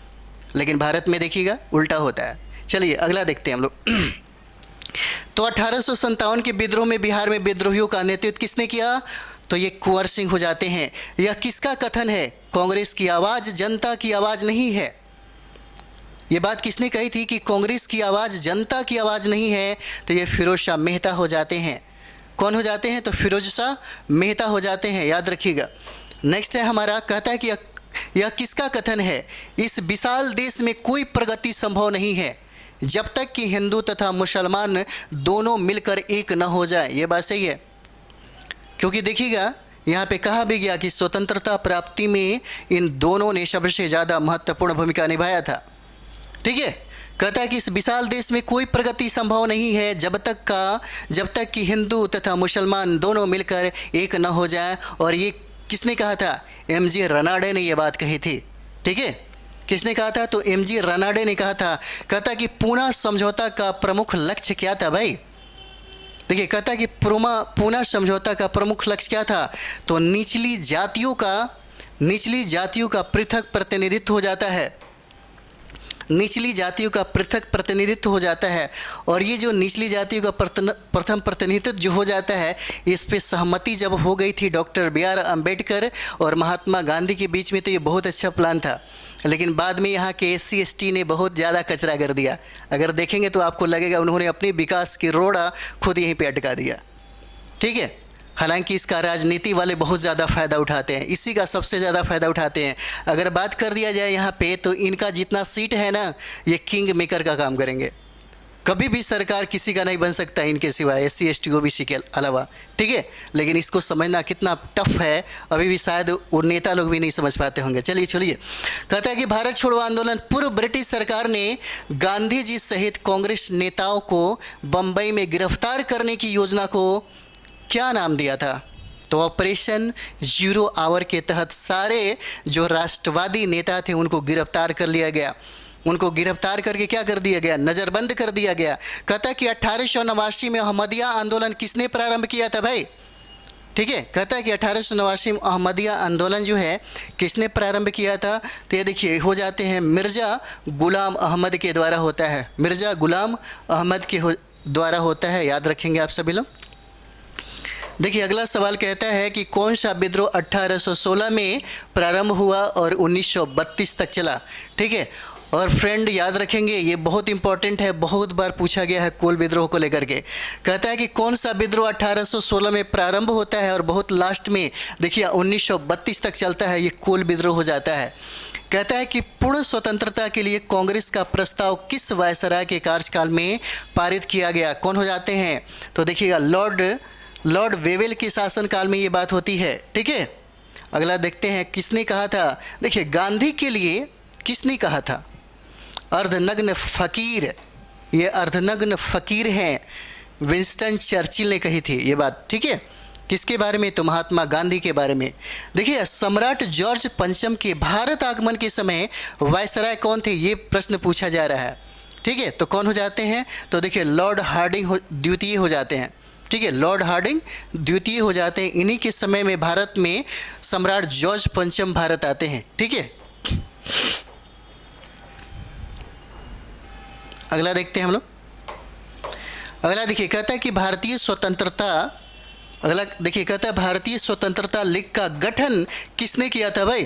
A: लेकिन भारत में देखिएगा उल्टा होता है। चलिए अगला देखते हैं हम लोग। तो 1857 के विद्रोह में बिहार में विद्रोहियों का नेतृत्व किसने किया? तो ये कुंवर सिंह हो जाते हैं। यह किसका कथन है? कांग्रेस की आवाज़ जनता की आवाज़ नहीं है। ये बात किसने कही थी कि कांग्रेस की आवाज़ जनता की आवाज़ नहीं है? तो ये फिरोज शाह मेहता हो जाते हैं। कौन हो जाते हैं? तो फिरोज शाह मेहता हो जाते हैं, याद रखिएगा। नेक्स्ट है हमारा, कहता है कि यह किसका कथन है? इस विशाल देश में कोई प्रगति संभव नहीं है जब तक कि हिंदू तथा मुसलमान दोनों मिलकर एक न हो जाए। ये बात सही है, क्योंकि देखिएगा यहाँ पे कहा भी गया कि स्वतंत्रता प्राप्ति में इन दोनों ने सबसे ज़्यादा महत्वपूर्ण भूमिका निभाया था। ठीक है, कहता है कि इस विशाल देश में कोई प्रगति संभव नहीं है जब तक कि हिंदू तथा मुसलमान दोनों मिलकर एक न हो जाए। और ये किसने कहा था? एमजी रनाडे ने ये बात कही थी। ठीक है, किसने कहा था? तो एमजी रनाडे ने कहा था। कहता कि पूना समझौता का प्रमुख लक्ष्य क्या था भाई? देखिए, कहता कि पूना समझौता का प्रमुख लक्ष्य क्या था? तो निचली जातियों का पृथक प्रतिनिधित्व हो जाता है। निचली जातियों का पृथक प्रतिनिधित्व हो जाता है। और ये जो निचली जातियों का प्रथम प्रतिनिधित्व जो हो जाता है, इस पे सहमति जब हो गई थी डॉक्टर बी आर अम्बेडकर और महात्मा गांधी के बीच में, तो ये बहुत अच्छा प्लान था। लेकिन बाद में यहाँ के SC/ST ने बहुत ज़्यादा कचरा कर दिया। अगर देखेंगे तो आपको लगेगा उन्होंने अपने विकास की रोड़ा खुद यहीं पे अटका दिया। ठीक है, हालांकि इसका राजनीति वाले बहुत ज़्यादा फ़ायदा उठाते हैं, इसी का सबसे ज़्यादा फ़ायदा उठाते हैं। अगर बात कर दिया जाए यहाँ पे, तो इनका जितना सीट है ना, ये किंग मेकर का काम करेंगे। कभी भी सरकार किसी का नहीं बन सकता इनके सिवाय, SC/ST OBC के अलावा। ठीक है, लेकिन इसको समझना कितना टफ है, अभी भी शायद वो नेता लोग भी नहीं समझ पाते होंगे। चलिए, कहता है कि भारत छोड़ो आंदोलन पूर्व ब्रिटिश सरकार ने गांधी जी सहित कांग्रेस नेताओं को बम्बई में गिरफ्तार करने की योजना को क्या नाम दिया था? तो ऑपरेशन जीरो आवर के तहत सारे जो राष्ट्रवादी नेता थे उनको गिरफ्तार कर लिया गया। उनको गिरफ्तार करके क्या कर दिया गया? नज़रबंद कर दिया गया। कहता कि 1889 में अहमदिया आंदोलन किसने प्रारंभ किया था भाई? ठीक है, कहता है कि 1889 में अहमदिया आंदोलन जो है किसने प्रारंभ किया था? तो ये देखिए हो जाते हैं मिर्ज़ा गुलाम अहमद के द्वारा होता है। मिर्ज़ा गुलाम अहमद के द्वारा होता है, याद रखेंगे आप सभी लोग। देखिए अगला सवाल कहता है कि कौन सा विद्रोह 1816 में प्रारंभ हुआ और 1932 तक चला। ठीक है, और फ्रेंड याद रखेंगे ये बहुत इंपॉर्टेंट है, बहुत बार पूछा गया है कोल विद्रोह को लेकर के। कहता है कि कौन सा विद्रोह 1816 में प्रारंभ होता है और बहुत लास्ट में देखिए 1932 तक चलता है, ये कोल विद्रोह हो जाता है। कहता है कि पूर्ण स्वतंत्रता के लिए कांग्रेस का प्रस्ताव किस वायसराय के कार्यकाल में पारित किया गया? कौन हो जाते हैं? तो देखिएगा लॉर्ड वेवेल के शासनकाल में ये बात होती है। ठीक है, अगला देखते हैं किसने कहा था। देखिए गांधी के लिए किसने कहा था? अर्धनग्न फ़कीर, ये अर्धनग्न फ़कीर हैं, विंस्टन चर्चिल ने कही थी ये बात। ठीक है, किसके बारे में? तो महात्मा गांधी के बारे में। देखिए सम्राट जॉर्ज पंचम के भारत आगमन के समय वायसराय कौन थे, ये प्रश्न पूछा जा रहा है। ठीक है, तो कौन हो जाते हैं? तो देखिए लॉर्ड हार्डिंग द्वितीय हो जाते हैं। ठीक है, लॉर्ड हार्डिंग द्वितीय हो जाते हैं। इन्हीं के समय में भारत में सम्राट जॉर्ज पंचम भारत आते हैं। ठीक है, अगला देखते हैं हम लोग। अगला देखिए कहता है कि भारतीय स्वतंत्रता लीग का गठन किसने किया था भाई?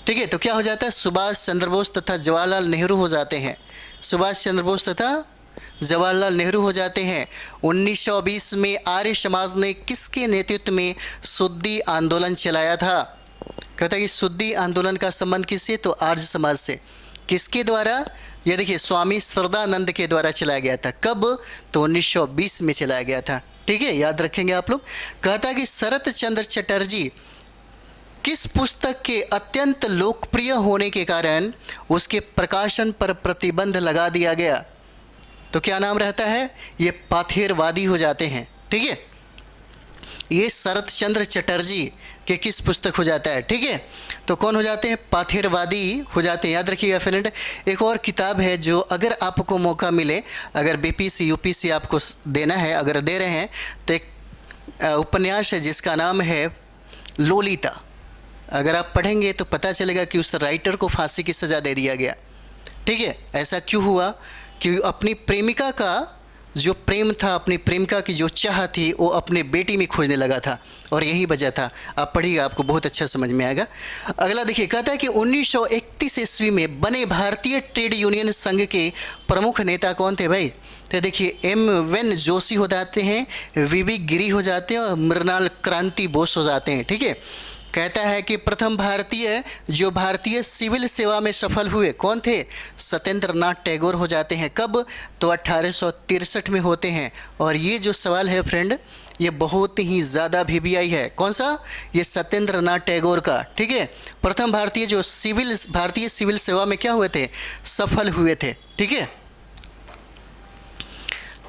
A: ठीक है, तो क्या हो जाता है? सुभाष चंद्र बोस तथा जवाहरलाल नेहरू हो जाते हैं। सुभाष चंद्र बोस तथा जवाहरलाल नेहरू हो जाते हैं। 1920 में आर्य समाज ने किसके नेतृत्व में शुद्धि आंदोलन चलाया था? कहता है कि शुद्धि आंदोलन का संबंध किससे? तो आर्य समाज से। किसके द्वारा? ये देखिए स्वामी श्रद्धानंद के द्वारा चलाया गया था। कब? तो 1920 में चलाया गया था। ठीक है, याद रखेंगे आप लोग। कहता है कि शरत चंद्र चटर्जी किस पुस्तक के अत्यंत लोकप्रिय होने के कारण उसके प्रकाशन पर प्रतिबंध लगा दिया गया? तो क्या नाम रहता है? ये पाथेरवादी हो जाते हैं। ठीक है, ये शरत चंद्र चटर्जी के किस पुस्तक हो जाता है? ठीक है, तो कौन हो जाते हैं? पाथेरवादी हो जाते हैं। याद रखिएगा फ्रेंड। एक और किताब है जो अगर आपको मौका मिले, अगर बीपीसी यूपीसी आपको देना है, अगर दे रहे हैं, तो एक उपन्यास है जिसका नाम है लोलिता। अगर आप पढ़ेंगे तो पता चलेगा कि उस राइटर को फांसी की सज़ा दे दिया गया। ठीक है, ऐसा क्यों हुआ? कि अपनी प्रेमिका का जो प्रेम था, अपनी प्रेमिका की जो चाह थी, वो अपने बेटी में खोजने लगा था, और यही वजह था। आप पढ़िएगा, आपको बहुत अच्छा समझ में आएगा। अगला देखिए, कहता है कि 1931 ईस्वी में बने भारतीय ट्रेड यूनियन संघ के प्रमुख नेता कौन थे भाई? तो देखिए M.N. जोशी हो जाते हैं, वी गिरी हो जाते हैं, और मृणाल क्रांति बोस हो जाते हैं। ठीक है, कहता है कि प्रथम भारतीय जो भारतीय सिविल सेवा में सफल हुए कौन थे? सत्येंद्र नाथ टैगोर हो जाते हैं। कब? तो 1863 में होते हैं। और ये जो सवाल है फ्रेंड, ये बहुत ही ज़्यादा VVI है। कौन सा? ये सत्येंद्र नाथ टैगोर का। ठीक है, प्रथम भारतीय जो भारतीय सिविल सेवा में क्या हुए थे? सफल हुए थे। ठीक है,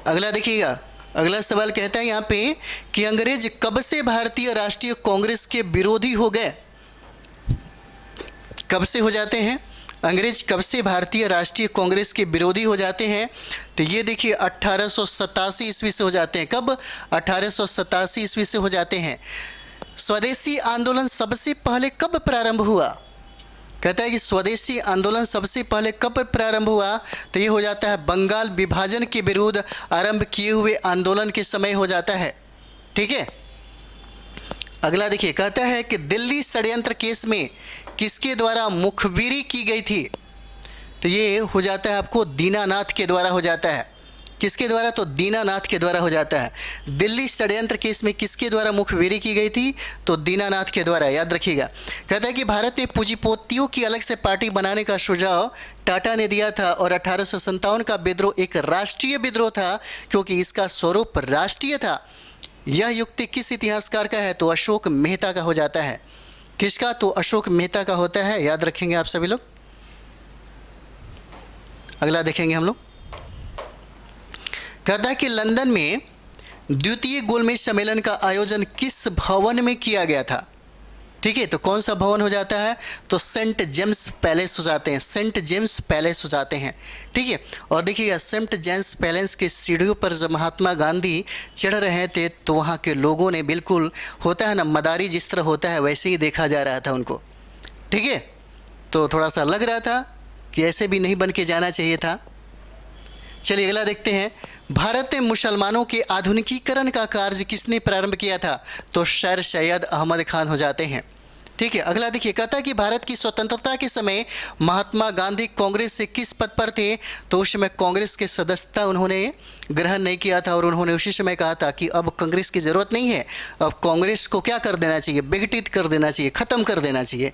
A: अगला देखिएगा। अगला सवाल कहता है यहाँ पे कि अंग्रेज कब से भारतीय राष्ट्रीय कांग्रेस के विरोधी हो गए? कब से हो जाते हैं? अंग्रेज कब से भारतीय राष्ट्रीय कांग्रेस के विरोधी हो जाते हैं? तो ये देखिए 1887 ईस्वी से हो जाते हैं। कब? 1887 ईस्वी से हो जाते हैं। स्वदेशी आंदोलन सबसे पहले कब प्रारंभ हुआ? कहता है कि स्वदेशी आंदोलन सबसे पहले कब प्रारंभ हुआ? तो ये हो जाता है बंगाल विभाजन के विरुद्ध आरंभ किए हुए आंदोलन के समय हो जाता है। ठीक है, अगला देखिए, कहता है कि दिल्ली षड्यंत्र केस में किसके द्वारा मुखबिरी की गई थी? तो ये हो जाता है आपको दीनानाथ के द्वारा हो जाता है। किसके द्वारा? तो दीनानाथ के द्वारा हो जाता है। दिल्ली षड्यंत्र केस में किसके द्वारा मुखबिरी की गई थी? तो दीनानाथ के द्वारा। याद रखिएगा। कहता है कि भारत में पूंजीपतियों की अलग से पार्टी बनाने का सुझाव टाटा ने दिया था, और 1857 का विद्रोह एक राष्ट्रीय विद्रोह था क्योंकि इसका स्वरूप राष्ट्रीय था। यह युक्ति किस इतिहासकार का है? तो अशोक मेहता का हो जाता है। किसका? तो अशोक मेहता का होता है। याद रखेंगे आप सभी लोग। अगला देखेंगे हम लोग। कहता है कि लंदन में द्वितीय गोलमेज सम्मेलन का आयोजन किस भवन में किया गया था? ठीक है, तो कौन सा भवन हो जाता है? तो सेंट जेम्स पैलेस हो जाते हैं। सेंट जेम्स पैलेस हो जाते हैं। ठीक है, और देखिएगा सेंट जेम्स पैलेस के सीढ़ियों पर जब महात्मा गांधी चढ़ रहे थे तो वहाँ के लोगों ने, बिल्कुल होता है ना मदारी जिस तरह होता है वैसे ही देखा जा रहा था उनको। ठीक है, तो थोड़ा सा लग रहा था कि ऐसे भी नहीं बन के जाना चाहिए था। चलिए अगला देखते हैं। भारत में मुसलमानों के आधुनिकीकरण का कार्य किसने प्रारंभ किया था? तो सर सैयद अहमद खान हो जाते हैं। ठीक है, अगला देखिए। कहता है कि भारत की स्वतंत्रता के समय महात्मा गांधी कांग्रेस से किस पद पर थे? तो उस समय कांग्रेस के सदस्यता उन्होंने ग्रहण नहीं किया था, और उन्होंने उसी समय कहा था कि अब कांग्रेस की ज़रूरत नहीं है, अब कांग्रेस को क्या कर देना चाहिए? विघटित कर देना चाहिए, ख़त्म कर देना चाहिए।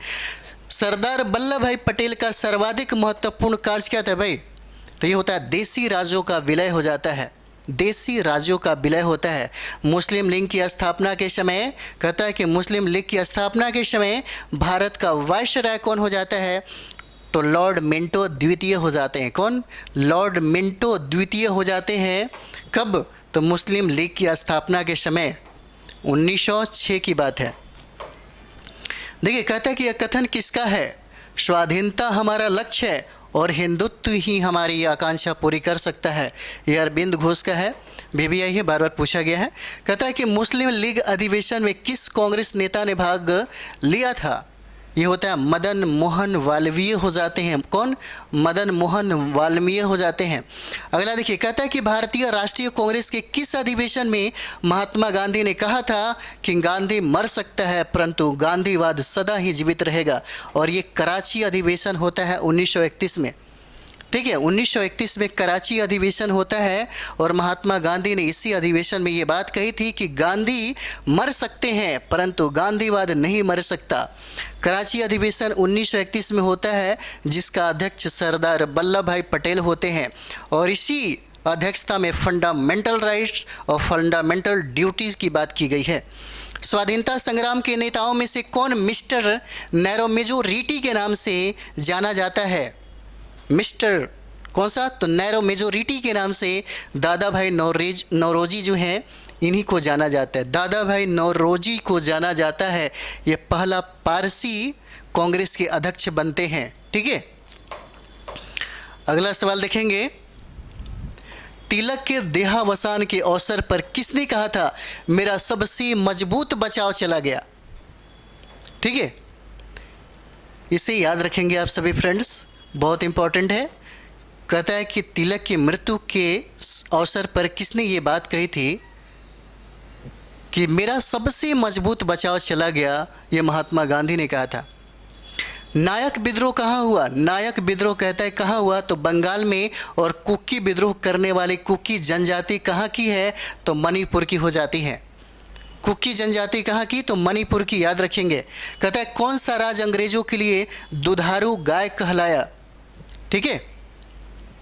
A: सरदार वल्लभ भाई पटेल का सर्वाधिक महत्वपूर्ण कार्य क्या था भाई? तो ये होता है देसी राज्यों का विलय हो जाता है। देसी राज्यों का विलय होता है। मुस्लिम लीग की स्थापना के समय, कहता है कि मुस्लिम लीग की स्थापना के समय भारत का वायसराय कौन हो जाता है? तो लॉर्ड मिंटो द्वितीय हो जाते हैं। कौन? लॉर्ड मिंटो द्वितीय हो जाते हैं। कब? तो मुस्लिम लीग की स्थापना के समय 1906 की बात है। देखिए, कहता है कि यह कथन किसका है? स्वाधीनता हमारा लक्ष्य है और हिंदुत्व ही हमारी आकांक्षा पूरी कर सकता है। यह अरविंद घोष का है। VVI है, बार बार पूछा गया है। कहता है कि मुस्लिम लीग अधिवेशन में किस कांग्रेस नेता ने भाग लिया था? ये होता है मदन मोहन मालवीय हो जाते हैं। कौन? मदन मोहन मालवीय हो जाते हैं। अगला देखिए, कहता है कि भारतीय राष्ट्रीय कांग्रेस के किस अधिवेशन में महात्मा गांधी ने कहा था कि गांधी मर सकता है परंतु गांधीवाद सदा ही जीवित रहेगा? और ये कराची अधिवेशन होता है 1931 में। ठीक है, 1931 में कराची अधिवेशन होता है और महात्मा गांधी ने इसी अधिवेशन में ये बात कही थी कि गांधी मर सकते हैं परंतु गांधीवाद नहीं मर सकता। कराची अधिवेशन 1931 में होता है जिसका अध्यक्ष सरदार वल्लभ भाई पटेल होते हैं और इसी अध्यक्षता में फंडामेंटल राइट्स और फंडामेंटल ड्यूटीज़ की बात की गई है। स्वाधीनता संग्राम के नेताओं में से कौन मिस्टर नैरोमेजो रीटी के नाम से जाना जाता है? मिस्टर कौन सा? तो नैरोमेजो रीटी के नाम से दादा भाई नौरोजी जो हैं इन्हीं को जाना जाता है। दादा भाई नौरोजी को जाना जाता है। ये पहला पारसी कांग्रेस के अध्यक्ष बनते हैं। ठीक है, अगला सवाल देखेंगे। तिलक के देहावसान के अवसर पर किसने कहा था मेरा सबसे मजबूत बचाव चला गया? ठीक है, इसे याद रखेंगे आप सभी फ्रेंड्स, बहुत इंपॉर्टेंट है। कहता है कि तिलक की मृत्यु के अवसर पर किसने ये बात कही थी कि मेरा सबसे मजबूत बचाव चला गया? ये महात्मा गांधी ने कहा था। नायक विद्रोह कहाँ हुआ? नायक विद्रोह कहता है कहाँ हुआ? तो बंगाल में। और कुकी विद्रोह करने वाली कुकी जनजाति कहाँ की है? तो मणिपुर की हो जाती है। कुकी जनजाति कहाँ की? तो मणिपुर की, याद रखेंगे। कहता है कौन सा राज अंग्रेजों के लिए दुधारू गाय कहलाया? ठीक है,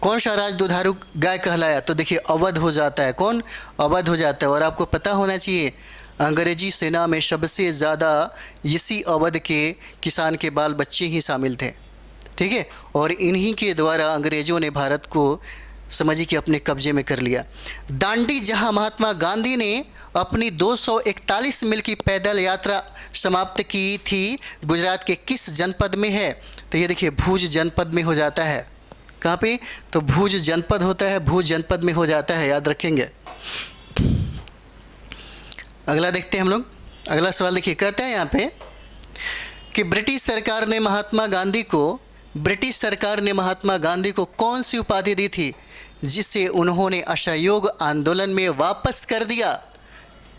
A: कौन सा राज दुधारू गाय कहलाया? तो देखिए अवध हो जाता है। कौन? अवध हो जाता है। और आपको पता होना चाहिए अंग्रेजी सेना में सबसे ज़्यादा इसी अवध के किसान के बाल बच्चे ही शामिल थे। ठीक है, और इन्हीं के द्वारा अंग्रेज़ों ने भारत को समझिए कि अपने कब्जे में कर लिया। दांडी जहां महात्मा गांधी ने अपनी 241 मील की पैदल यात्रा समाप्त की थी, गुजरात के किस जनपद में है? तो ये देखिए भुज जनपद में हो जाता है। कहाँ पे? तो भुज जनपद होता है, भुज जनपद में हो जाता है, याद रखेंगे। अगला देखते हैं हम लोग। अगला सवाल देखिए, कहते हैं यहाँ पे कि ब्रिटिश सरकार ने महात्मा गांधी को कौन सी उपाधि दी थी जिसे उन्होंने असहयोग आंदोलन में वापस कर दिया?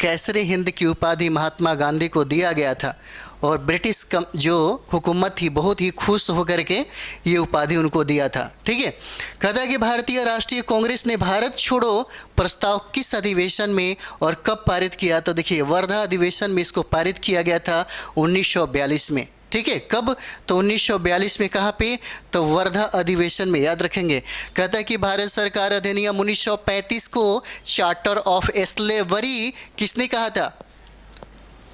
A: कैसरे हिंद की उपाधि महात्मा गांधी को दिया गया था और ब्रिटिश जो हुकूमत थी बहुत ही खुश होकर के ये उपाधि उनको दिया था। ठीक है, कहता है कि भारतीय राष्ट्रीय कांग्रेस ने भारत छोड़ो प्रस्ताव किस अधिवेशन में और कब पारित किया? तो देखिए वर्धा अधिवेशन में इसको पारित किया गया था 1942 में। ठीक है, कब? तो 1942 में। कहाँ पे? तो वर्धा अधिवेशन में, याद रखेंगे। कहता है कि भारत सरकार अधिनियम 1935 को चार्टर ऑफ स्लेवरी किसने कहा था?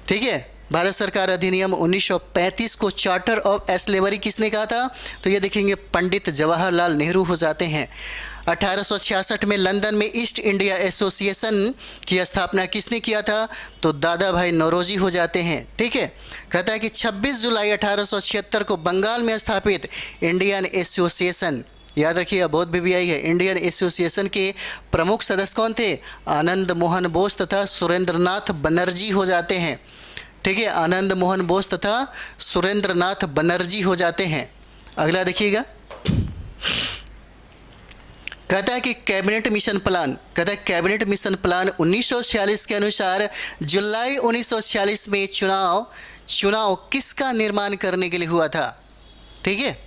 A: ठीक है, भारत सरकार अधिनियम 1935 को चार्टर ऑफ स्लेवरी किसने कहा था? तो ये देखेंगे पंडित जवाहरलाल नेहरू हो जाते हैं। 1866 में लंदन में ईस्ट इंडिया एसोसिएशन की स्थापना किसने किया था? तो दादा भाई नौरोजी हो जाते हैं। ठीक है, कहता है कि 26 जुलाई 1876 को बंगाल में स्थापित इंडियन एसोसिएशन, याद रखिएगा बहुत बीबीआई है, इंडियन एसोसिएशन के प्रमुख सदस्य कौन थे? आनंद मोहन बोस तथा सुरेंद्रनाथ बनर्जी हो जाते हैं। ठीक है, आनंद मोहन बोस तथा सुरेंद्रनाथ बनर्जी हो जाते हैं। अगला देखिएगा, कहता है कि कैबिनेट मिशन प्लान, कहता है कैबिनेट मिशन प्लान 1946 के अनुसार जुलाई 1946 में चुनाव किसका निर्माण करने के लिए हुआ था? ठीक है,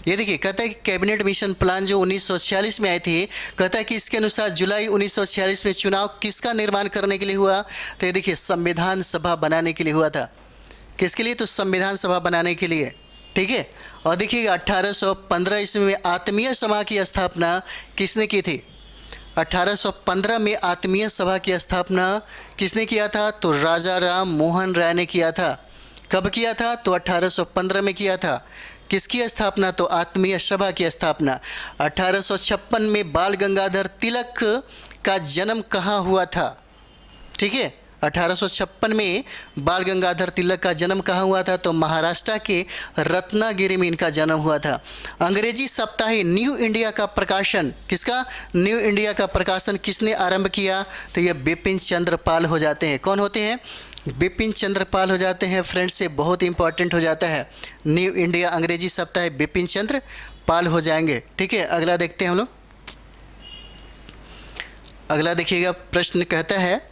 A: ये देखिए कहता है कि कैबिनेट मिशन प्लान जो 1946 में आई थी, कहता है कि इसके अनुसार जुलाई 1946 में चुनाव किसका निर्माण करने के लिए हुआ? तो ये देखिए संविधान सभा बनाने के लिए हुआ था। किसके लिए? तो संविधान सभा बनाने के लिए। ठीक है, और देखिएगा 1815 ईस्वी में आत्मीय सभा की स्थापना किसने की थी? 1815 में आत्मीय सभा की स्थापना किसने किया था? तो राजा राम मोहन राय ने किया था। कब किया था? तो 1815 में किया था। किसकी स्थापना? तो आत्मीय सभा की स्थापना। 1856 में बाल गंगाधर तिलक का जन्म कहाँ हुआ था? ठीक है, 1856 में बाल गंगाधर तिलक का जन्म कहाँ हुआ था? तो महाराष्ट्र के रत्नागिरी में इनका जन्म हुआ था। अंग्रेजी साप्ताहिक न्यू इंडिया का प्रकाशन किसका? न्यू इंडिया का प्रकाशन किसने आरंभ किया? तो ये बिपिन चंद्र पाल हो जाते हैं। कौन होते हैं? बिपिन चंद्र पाल हो जाते हैं। फ्रेंड्स से बहुत इंपॉर्टेंट हो जाता है। न्यू इंडिया अंग्रेजी साप्ताहिक बिपिन चंद्र पाल हो जाएंगे। ठीक है, अगला देखते हैं हम लोग। अगला देखिएगा, प्रश्न कहता है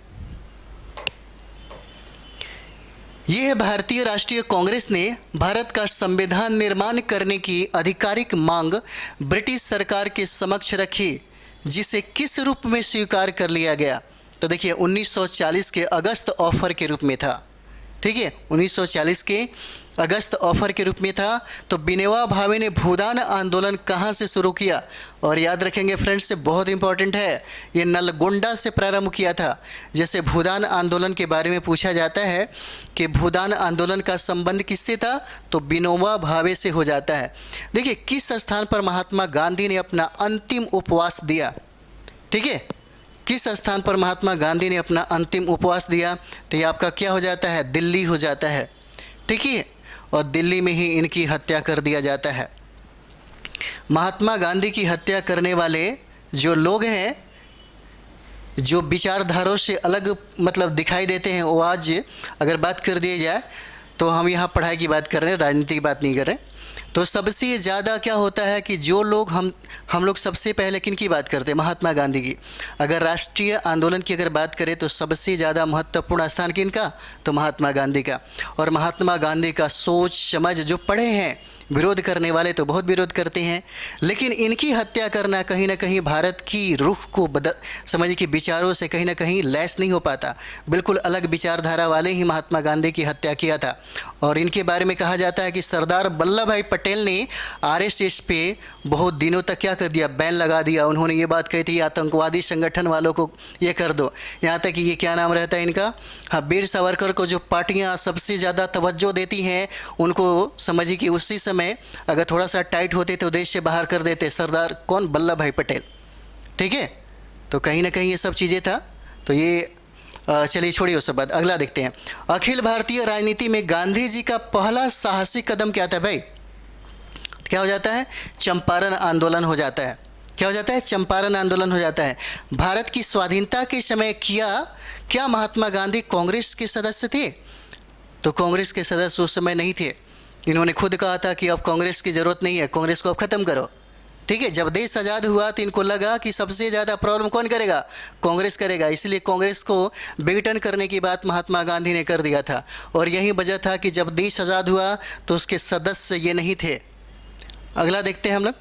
A: ये है भारतीय राष्ट्रीय कांग्रेस ने भारत का संविधान निर्माण करने की आधिकारिक मांग ब्रिटिश सरकार के समक्ष रखी, जिसे किस रूप में स्वीकार कर लिया गया। तो देखिए 1940 के अगस्त ऑफर के रूप में था। ठीक है, 1940 के अगस्त ऑफर के रूप में था। तो विनोबा भावे ने भूदान आंदोलन कहाँ से शुरू किया, और याद रखेंगे फ्रेंड्स, से बहुत इंपॉर्टेंट है, ये नलगोंडा से प्रारंभ किया था। जैसे भूदान आंदोलन के बारे में पूछा जाता है कि भूदान आंदोलन का संबंध किससे था, तो विनोबा भावे से हो जाता है। देखिए किस स्थान पर महात्मा गांधी ने अपना अंतिम उपवास दिया। ठीक है, किस स्थान पर महात्मा गांधी ने अपना अंतिम उपवास दिया, तो ये आपका क्या हो जाता है, दिल्ली हो जाता है। ठीक है, और दिल्ली में ही इनकी हत्या कर दिया जाता है। महात्मा गांधी की हत्या करने वाले जो लोग हैं, जो विचारधाराओं से अलग मतलब दिखाई देते हैं, वो आज अगर बात कर दी जाए तो हम यहाँ पढ़ाई की बात कर रहे हैं, राजनीति की बात नहीं कर रहे। तो सबसे ज़्यादा क्या होता है कि जो लोग हम लोग सबसे पहले किन की बात करते हैं, महात्मा गांधी की। अगर राष्ट्रीय आंदोलन की अगर बात करें तो सबसे ज़्यादा महत्वपूर्ण स्थान किनका, तो महात्मा गांधी का। और महात्मा गांधी का सोच समझ जो पढ़े हैं, विरोध करने वाले तो बहुत विरोध करते हैं, लेकिन इनकी हत्या करना कहीं ना कहीं भारत की रुख को समझिए कि विचारों से कहीं ना कहीं लैस नहीं हो पाता। बिल्कुल अलग विचारधारा वाले ही महात्मा गांधी की हत्या किया था। और इनके बारे में कहा जाता है कि सरदार वल्लभ भाई पटेल ने आरएसएस पे बहुत दिनों तक क्या कर दिया, बैन लगा दिया। उन्होंने ये बात कही थी आतंकवादी संगठन वालों को ये कर दो। यहाँ तक कि ये क्या नाम रहता है इनका, हाँ, वीर सावरकर को जो पार्टियाँ सबसे ज़्यादा तवज्जो देती हैं, उनको समझिए कि उसी समय अगर थोड़ा सा टाइट होते तो देश से बाहर कर देते। सरदार कौन, वल्लभ भाई पटेल। ठीक है, तो कहीं ना कहीं ये सब चीज़ें था। तो ये चलिए छोड़िए उस बात, अगला देखते हैं। अखिल भारतीय राजनीति में गांधी जी का पहला साहसिक कदम क्या था भाई, क्या हो जाता है, चंपारण आंदोलन हो जाता है। क्या हो जाता है, चंपारण आंदोलन हो जाता है। भारत की स्वाधीनता के समय क्या महात्मा गांधी कांग्रेस के सदस्य थे, तो कांग्रेस के सदस्य उस समय नहीं थे। इन्होंने खुद कहा था कि अब कांग्रेस की ज़रूरत नहीं है, कांग्रेस को अब ख़त्म करो। ठीक है, जब देश आज़ाद हुआ तो इनको लगा कि सबसे ज़्यादा प्रॉब्लम कौन करेगा, कांग्रेस करेगा, इसलिए कांग्रेस को विघटन करने की बात महात्मा गांधी ने कर दिया था। और यही वजह था कि जब देश आज़ाद हुआ तो उसके सदस्य ये नहीं थे। अगला देखते हैं हम लोग।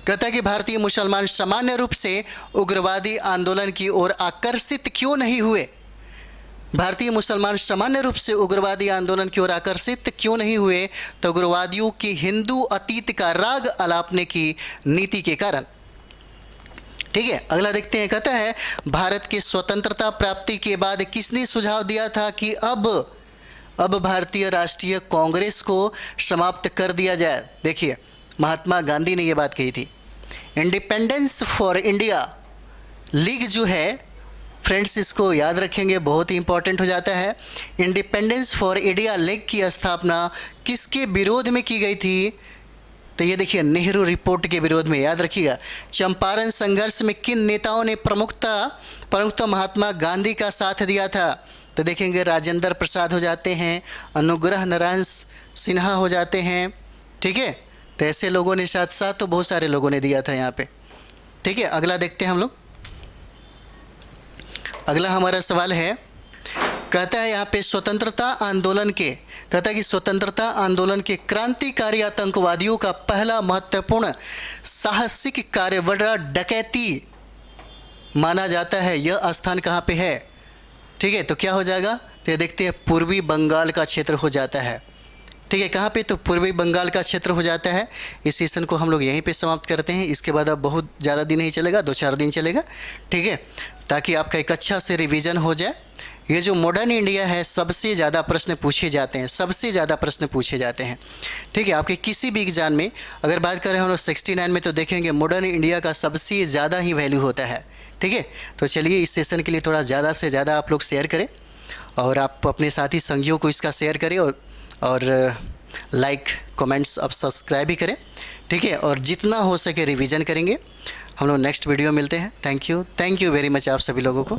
A: कहता है कि भारतीय मुसलमान सामान्य रूप से उग्रवादी आंदोलन की ओर आकर्षित क्यों नहीं हुए। भारतीय मुसलमान सामान्य रूप से उग्रवादी आंदोलन की ओर आकर्षित क्यों नहीं हुए, तो उग्रवादियों की हिंदू अतीत का राग अलापने की नीति के कारण। ठीक है, अगला देखते हैं। कहता है भारत के स्वतंत्रता प्राप्ति के बाद किसने सुझाव दिया था कि अब भारतीय राष्ट्रीय कांग्रेस को समाप्त कर दिया जाए। देखिए महात्मा गांधी ने यह बात कही थी। इंडिपेंडेंस फॉर इंडिया लीग जो है फ्रेंड्स, इसको याद रखेंगे, बहुत ही इंपॉर्टेंट हो जाता है। इंडिपेंडेंस फॉर इंडिया लीग की स्थापना किसके विरोध में की गई थी, तो ये देखिए नेहरू रिपोर्ट के विरोध में। याद रखिएगा, चंपारण संघर्ष में किन नेताओं ने प्रमुखता महात्मा गांधी का साथ दिया था, तो देखेंगे राजेंद्र प्रसाद हो जाते हैं, अनुग्रह नारायण सिन्हा हो जाते हैं। ठीक है, तो ऐसे लोगों ने साथ साथ तो बहुत सारे लोगों ने दिया था यहाँ पे। ठीक है, अगला देखते हैं हम लोग। अगला हमारा सवाल है, कहता है यहाँ पे स्वतंत्रता आंदोलन के, कहता है कि स्वतंत्रता आंदोलन के क्रांतिकारी आतंकवादियों का पहला महत्वपूर्ण साहसिक कार्य बड़ा डकैती माना जाता है। यह स्थान कहाँ पे है, ठीक है, तो क्या हो जाएगा, तो देखते हैं पूर्वी बंगाल का क्षेत्र हो जाता है। ठीक है, कहाँ पे, तो पूर्वी बंगाल का क्षेत्र हो जाता है। इस सेशन को हम लोग यहीं पे समाप्त करते हैं। इसके बाद अब बहुत ज़्यादा दिन नहीं चलेगा, 2-4 दिन चलेगा। ठीक है, ताकि आपका एक अच्छा से रिवीजन हो जाए। ये जो मॉडर्न इंडिया है, सबसे ज़्यादा प्रश्न पूछे जाते हैं, सबसे ज़्यादा प्रश्न पूछे जाते हैं। ठीक है, आपके किसी भी एग्जाम में अगर बात करें हम लोग 69 में, तो देखेंगे मॉडर्न इंडिया का सबसे ज़्यादा ही वैल्यू होता है। ठीक है, तो चलिए इस सेशन के लिए थोड़ा ज़्यादा से ज़्यादा आप लोग शेयर करें, और आप अपने साथी संगियों को इसका शेयर करें, और लाइक कमेंट्स अब सब्सक्राइब भी करें। ठीक है, और जितना हो सके रिवीजन करेंगे। हम लोग नेक्स्ट वीडियो मिलते हैं। थैंक यू वेरी मच आप सभी लोगों को।